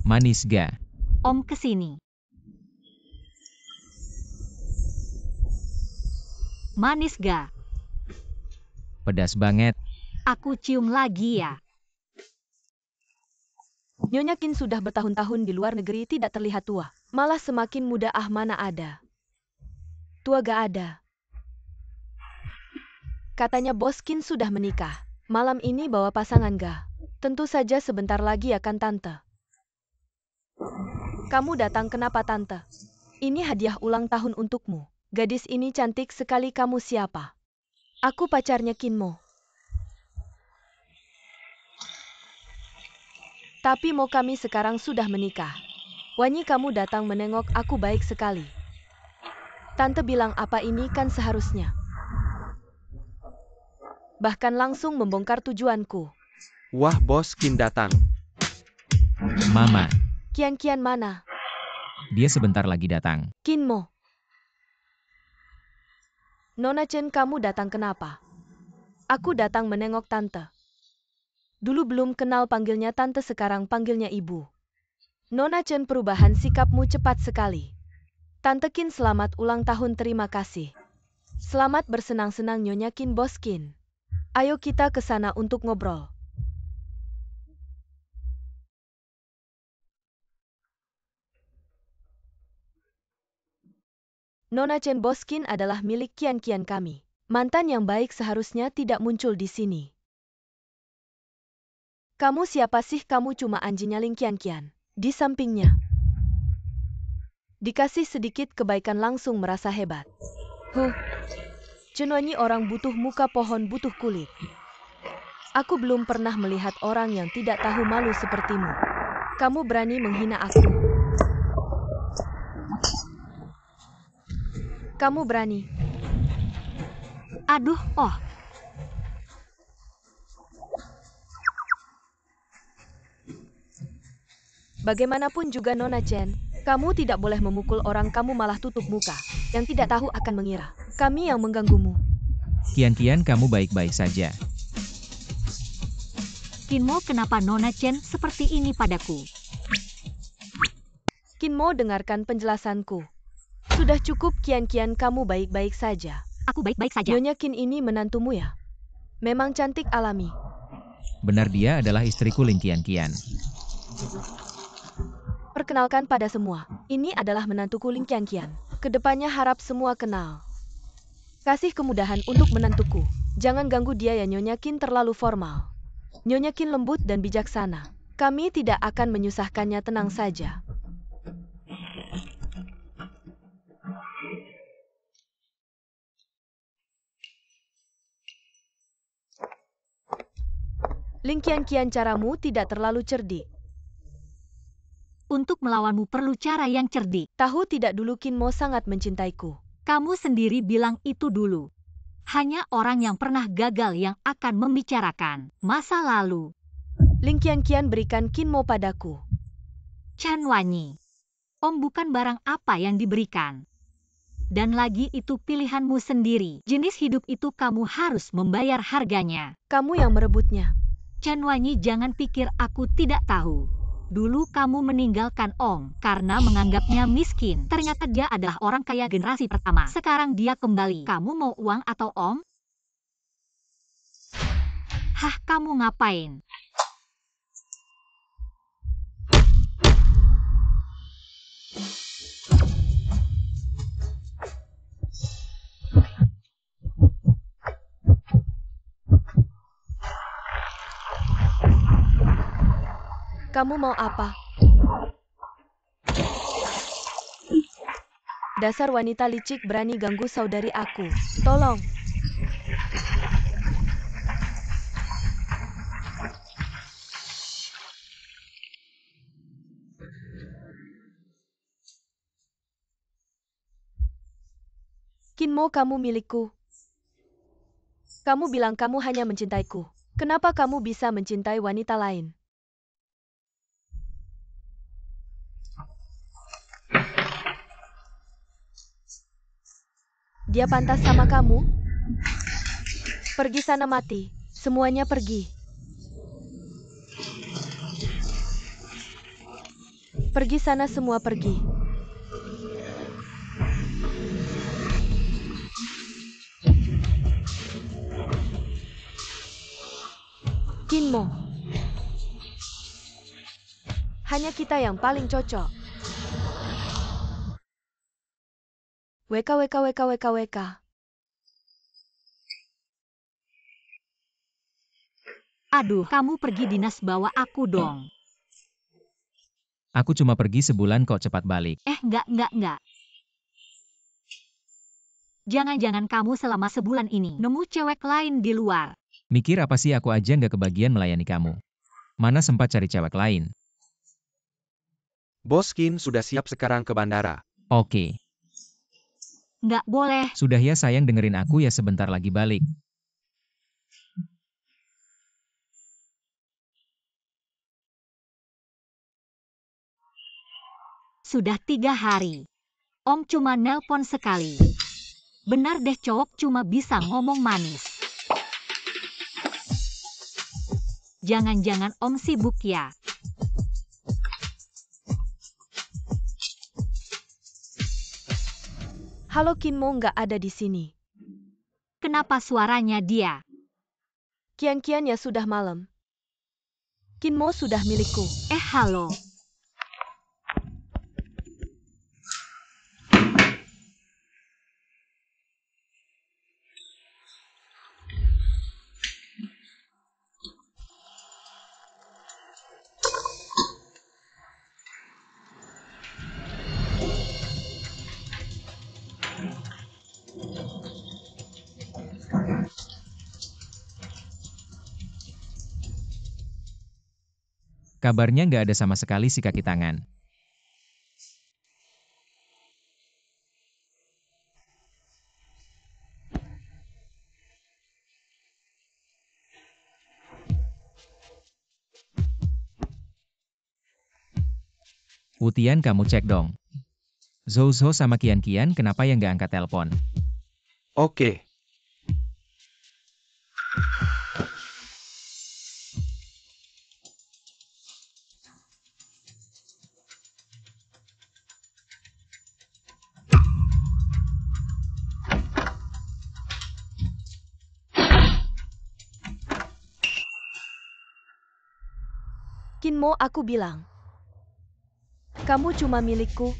Manis gak? Om kesini. Manis gak? Pedas banget. Aku cium lagi ya. Nyonya Qin sudah bertahun-tahun di luar negeri tidak terlihat tua. Malah semakin muda. Mana ada. Tua gak ada. Katanya bos Qin sudah menikah. Malam ini bawa pasangan gak? Tentu saja sebentar lagi akan tante. Kamu datang kenapa tante? Ini hadiah ulang tahun untukmu. Gadis ini cantik sekali, kamu siapa? Aku pacarnya Qin Mo. Tapi Mo kami sekarang sudah menikah. Wanyi kamu datang menengok aku baik sekali. Tante bilang apa ini kan seharusnya. Bahkan langsung membongkar tujuanku. Wah, bos Qin datang. Mama, Kian mana? dia sebentar lagi datang. Qin Mo. Nona Chen, kamu datang kenapa? Aku datang menengok tante. Dulu belum kenal panggilnya tante, sekarang panggilnya ibu. Nona Chen, perubahan sikapmu cepat sekali. Tante Qin selamat ulang tahun, terima kasih. Selamat bersenang-senang Nyonya Qin, bos Qin. Ayo kita ke sana untuk ngobrol. Nona Chen, bos Qin adalah milik Kian kami. Mantan yang baik seharusnya tidak muncul di sini. Kamu siapa sih? Kamu cuma anjingnya Ling Kian. Di sampingnya. Dikasih sedikit kebaikan langsung merasa hebat. Cenwanyi orang butuh muka pohon butuh kulit. Aku belum pernah melihat orang yang tidak tahu malu sepertimu. Kamu berani menghina aku. Kamu berani. Aduh, Bagaimanapun juga Nona Chen, kamu tidak boleh memukul orang, kamu malah tutup muka. Yang tidak tahu akan mengira kami yang mengganggumu. Kian, kamu baik-baik saja. Kinmo, kenapa Nona Chen seperti ini padaku? Kinmo, dengarkan penjelasanku. Sudah cukup, Kian, kamu baik-baik saja. Aku baik-baik saja. Nyonya Qin ini menantumu ya? Memang cantik alami. Benar, dia adalah istriku Ling Qian. Perkenalkan pada semua, ini adalah menantuku Ling Qian. Kedepannya harap semua kenal. Kasih kemudahan untuk menantuku. Jangan ganggu dia ya, Nyonya Qin terlalu formal. Nyonya Qin lembut dan bijaksana. Kami tidak akan menyusahkannya, tenang saja. Ling Qian, caramu tidak terlalu cerdik. Untuk melawanmu perlu cara yang cerdik. Tahu tidak dulu Kinmo sangat mencintaiku. Kamu sendiri bilang itu dulu. Hanya orang yang pernah gagal yang akan membicarakan masa lalu. Ling Qian, berikan Kinmo padaku. Chan Wanyi, Om bukan barang apa yang diberikan. Dan lagi itu pilihanmu sendiri. Jenis hidup itu kamu harus membayar harganya. Kamu yang merebutnya. Chan Wanyi, jangan pikir aku tidak tahu. Dulu kamu meninggalkan Om karena menganggapnya miskin. Ternyata dia adalah orang kaya generasi pertama. Sekarang dia kembali. Kamu mau uang atau Om? Hah, kamu ngapain? Kamu mau apa? Dasar wanita licik, berani ganggu saudari aku. Tolong. Kinmo, kamu milikku. Kamu bilang kamu hanya mencintaiku. Kenapa kamu bisa mencintai wanita lain? Dia pantas sama kamu? Pergi sana, mati. Semuanya pergi. Pergi sana, semua pergi. Kinmo. Hanya kita yang paling cocok. WK. Aduh, kamu pergi dinas bawa aku dong. Aku cuma pergi sebulan kok, cepat balik. Enggak. Jangan-jangan kamu selama sebulan ini nemu cewek lain di luar. Mikir apa sih, aku aja nggak kebagian melayani kamu. Mana sempat cari cewek lain. Bos Qin sudah siap sekarang ke bandara. Oke. Nggak boleh. Sudah ya sayang, dengerin aku ya, sebentar lagi balik. Sudah 3 hari. Om cuma nelpon sekali. Benar deh, cowok cuma bisa ngomong manis. Jangan-jangan Om sibuk ya? Halo, Kinmo nggak ada di sini. Kenapa suaranya dia? Kian, ya sudah malam. Kinmo sudah milikku. Halo. Kabarnya nggak ada sama sekali si kaki tangan. Wutian, kamu cek dong. Zhou sama Kian kenapa yang nggak angkat telepon? Oke. Kinmo, aku bilang. Kamu cuma milikku.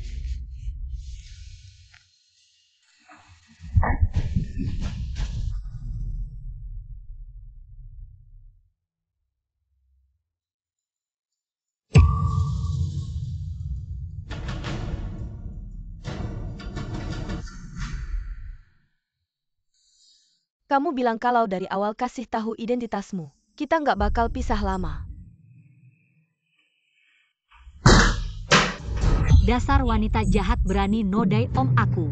Kamu bilang kalau dari awal kasih tahu identitasmu. Kita nggak bakal pisah lama. Dasar wanita jahat berani nodai om aku.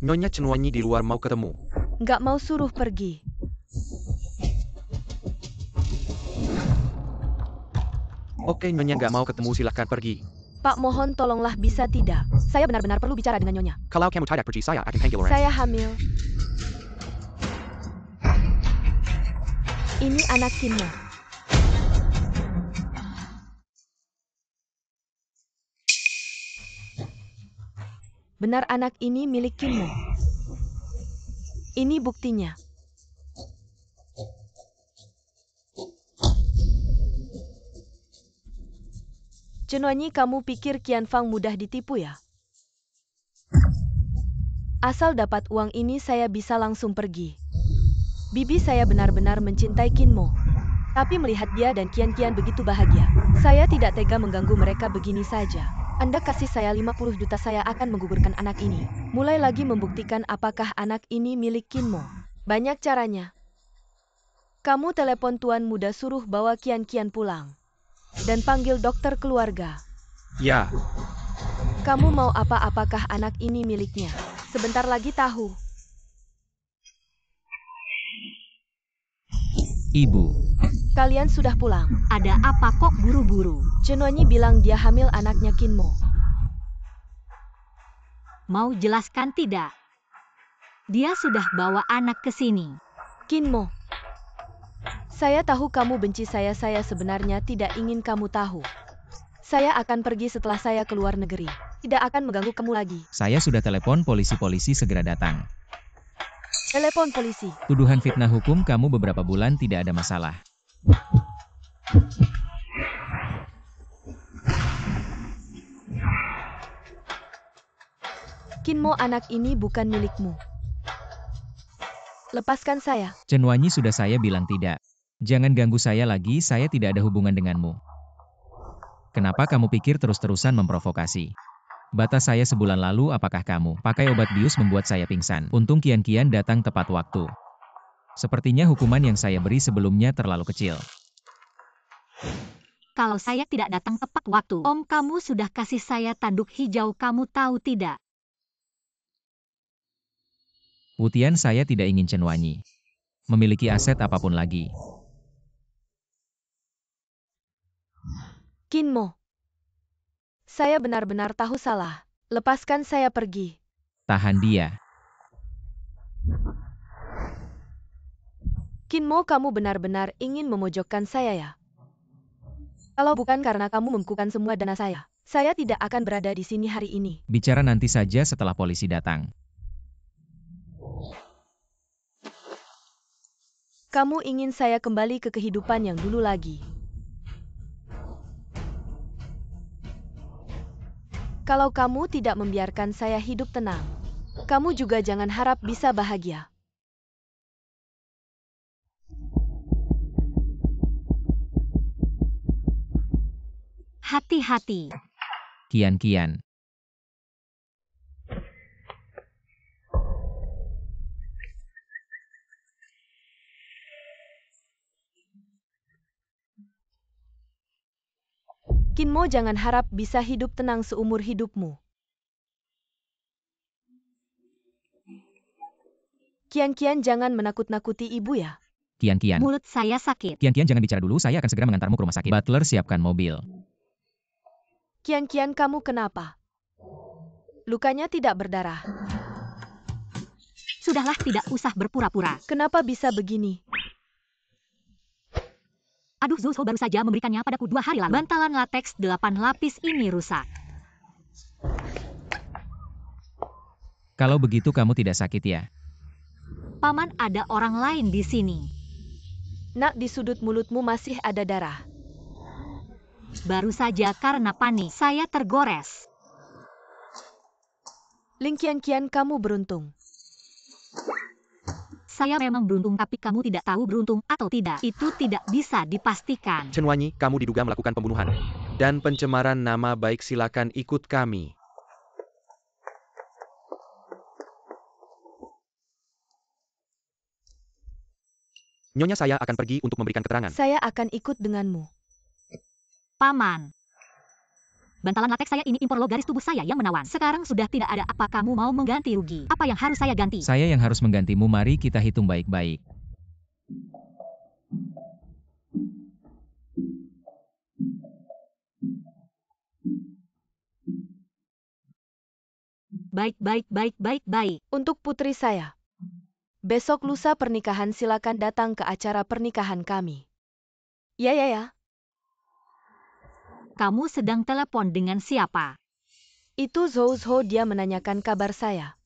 Nyonya Cenwanyi di luar mau ketemu. Nggak mau suruh pergi. Oke, Nyonya nggak mau ketemu, silahkan pergi. Pak, mohon tolonglah, bisa tidak? Saya benar-benar perlu bicara dengan Nyonya. Kalau kamu tidak pergi, saya akan panggil orang. Saya hamil. Ini anak Kinmo. Benar, anak ini milik Kinmo. Ini buktinya. Cenwanyi, kamu pikir Qian Fang mudah ditipu ya? Asal dapat uang ini saya bisa langsung pergi. Bibi saya benar-benar mencintai Kinmo. Tapi melihat dia dan Qian begitu bahagia, saya tidak tega mengganggu mereka begini saja. Anda kasih saya 50 juta, saya akan menggugurkan anak ini. Mulai lagi membuktikan apakah anak ini milik Kinmo. Banyak caranya. Kamu telepon tuan muda, suruh bawa Qian pulang. Dan panggil dokter keluarga. Ya, Kamu mau apa? Apakah anak ini miliknya? Sebentar lagi tahu. Ibu. Kalian sudah pulang. Ada apa kok buru-buru? Cenwanyi bilang dia hamil anaknya Kinmo. Mau jelaskan tidak? Dia sudah bawa anak ke sini. Kinmo. Saya tahu kamu benci saya sebenarnya tidak ingin kamu tahu. Saya akan pergi setelah saya keluar negeri. Tidak akan mengganggu kamu lagi. Saya sudah telepon polisi segera datang. Telepon polisi. Tuduhan fitnah hukum kamu beberapa bulan tidak ada masalah. Kinmo, anak ini bukan milikmu. Lepaskan saya. Cenwanyi, sudah saya bilang tidak. Jangan ganggu saya lagi, saya tidak ada hubungan denganmu. Kenapa kamu pikir terus-terusan memprovokasi? Batas saya sebulan lalu, apakah kamu pakai obat bius membuat saya pingsan? Untung Qian datang tepat waktu. Sepertinya hukuman yang saya beri sebelumnya terlalu kecil. Kalau saya tidak datang tepat waktu, om kamu sudah kasih saya tanduk hijau, kamu tahu tidak? Wutian, saya tidak ingin Cenwanyi memiliki aset apapun lagi. Kinmo. Saya benar-benar tahu salah. Lepaskan saya pergi. Tahan dia. Kinmo, kamu benar-benar ingin memojokkan saya ya? Kalau bukan karena kamu membekukan semua dana saya tidak akan berada di sini hari ini. Bicara nanti saja setelah polisi datang. Kamu ingin saya kembali ke kehidupan yang dulu lagi. Kalau kamu tidak membiarkan saya hidup tenang, kamu juga jangan harap bisa bahagia. Hati-hati. Qian. Kinmo, jangan harap bisa hidup tenang seumur hidupmu. Qian, jangan menakut-nakuti ibu ya. Qian. Mulut saya sakit. Qian, jangan bicara dulu, saya akan segera mengantarmu ke rumah sakit. Butler, siapkan mobil. Qian, kamu kenapa? Lukanya tidak berdarah. Sudahlah, tidak usah berpura-pura. Kenapa bisa begini? Aduh, Zuzo baru saja memberikannya padaku 2 hari lalu. Bantalan lateks 8 lapis ini rusak. Kalau begitu kamu tidak sakit ya? Paman, ada orang lain di sini. Nak, di sudut mulutmu masih ada darah. Baru saja karena panik, saya tergores. Ling Qian, kamu beruntung. Saya memang beruntung, tapi kamu tidak tahu beruntung atau tidak. Itu tidak bisa dipastikan. Chen Wanyi, kamu diduga melakukan pembunuhan dan pencemaran nama baik. Silakan ikut kami. Nyonya, saya akan pergi untuk memberikan keterangan. Saya akan ikut denganmu. Paman. Bantalan latex saya ini impor loh, garis tubuh saya yang menawan. Sekarang sudah tidak ada. Apa kamu mau mengganti rugi? Apa yang harus saya ganti? Saya yang harus menggantimu, mari kita hitung baik-baik. Baik. Untuk putri saya. Besok lusa pernikahan, silakan datang ke acara pernikahan kami. Ya. Kamu sedang telepon dengan siapa? Itu Zhou, dia menanyakan kabar saya.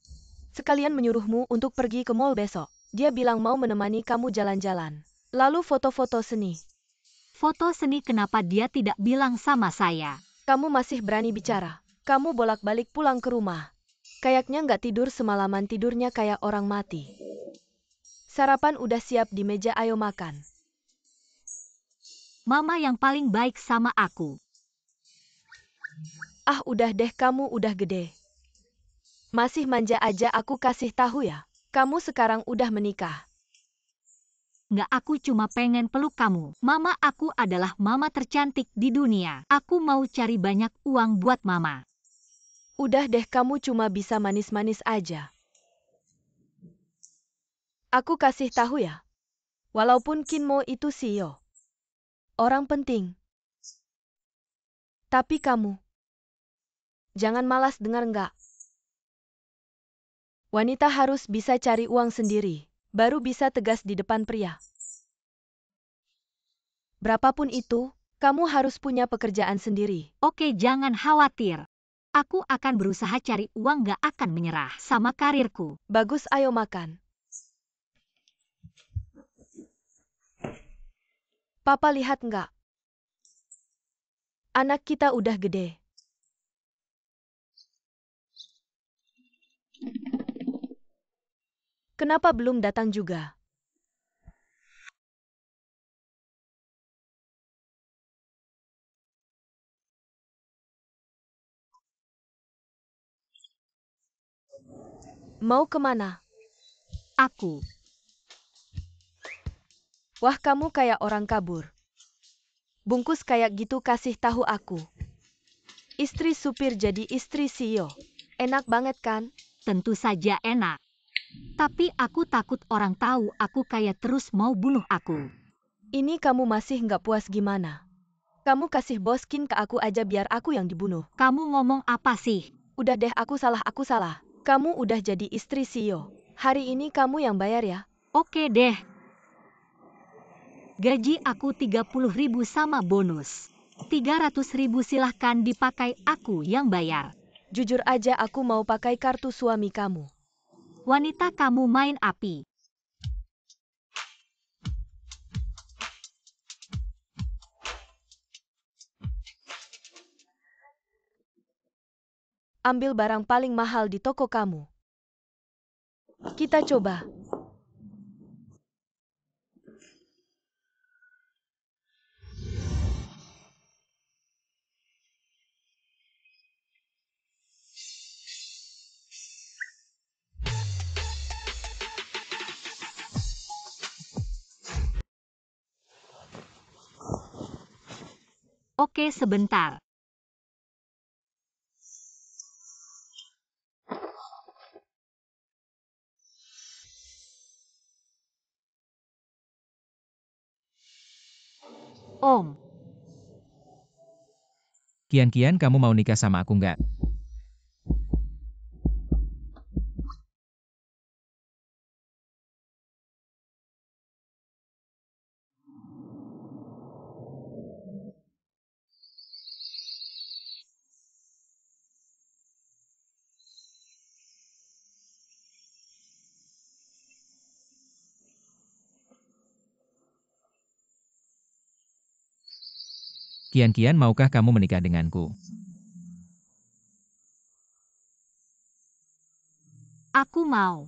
Sekalian menyuruhmu untuk pergi ke mall besok. Dia bilang mau menemani kamu jalan-jalan. Lalu foto-foto seni. Foto seni, kenapa dia tidak bilang sama saya? Kamu masih berani bicara. Kamu bolak-balik pulang ke rumah. Kayaknya nggak tidur semalaman, tidurnya kayak orang mati. Sarapan udah siap di meja, ayo makan. Mama yang paling baik sama aku. Ah, udah deh, kamu udah gede. Masih manja aja, aku kasih tahu ya. Kamu sekarang udah menikah. Nggak, aku cuma pengen peluk kamu. Mama, aku adalah mama tercantik di dunia. Aku mau cari banyak uang buat mama. Udah deh, kamu cuma bisa manis-manis aja. Aku kasih tahu ya. Walaupun Qin Mo itu CEO. Orang penting. Tapi kamu. Jangan malas dengar nggak? Wanita harus bisa cari uang sendiri. Baru bisa tegas di depan pria. Berapapun itu, kamu harus punya pekerjaan sendiri. Oke, jangan khawatir. Aku akan berusaha cari uang, nggak akan menyerah sama karirku. Bagus, ayo makan. Papa lihat nggak? Anak kita udah gede. Kenapa belum datang juga? Mau kemana? Aku. Wah, kamu kayak orang kabur. Bungkus kayak gitu kasih tahu aku. Istri supir jadi istri CEO. Enak banget kan? Tentu saja enak. Tapi aku takut orang tahu aku kaya terus mau bunuh aku. Ini kamu masih nggak puas gimana? Kamu kasih bos Qin ke aku aja biar aku yang dibunuh. Kamu ngomong apa sih? Udah deh, aku salah. Kamu udah jadi istri CEO. Hari ini kamu yang bayar ya. Oke deh. Gaji aku 30.000 sama bonus. 300.000 silahkan dipakai, aku yang bayar. Jujur aja, aku mau pakai kartu suami kamu. Wanita, kamu main api. Ambil barang paling mahal di toko kamu. Kita coba. Oke, sebentar. Om. Kian, kamu mau nikah sama aku nggak? Kian, maukah kamu menikah denganku? Aku mau.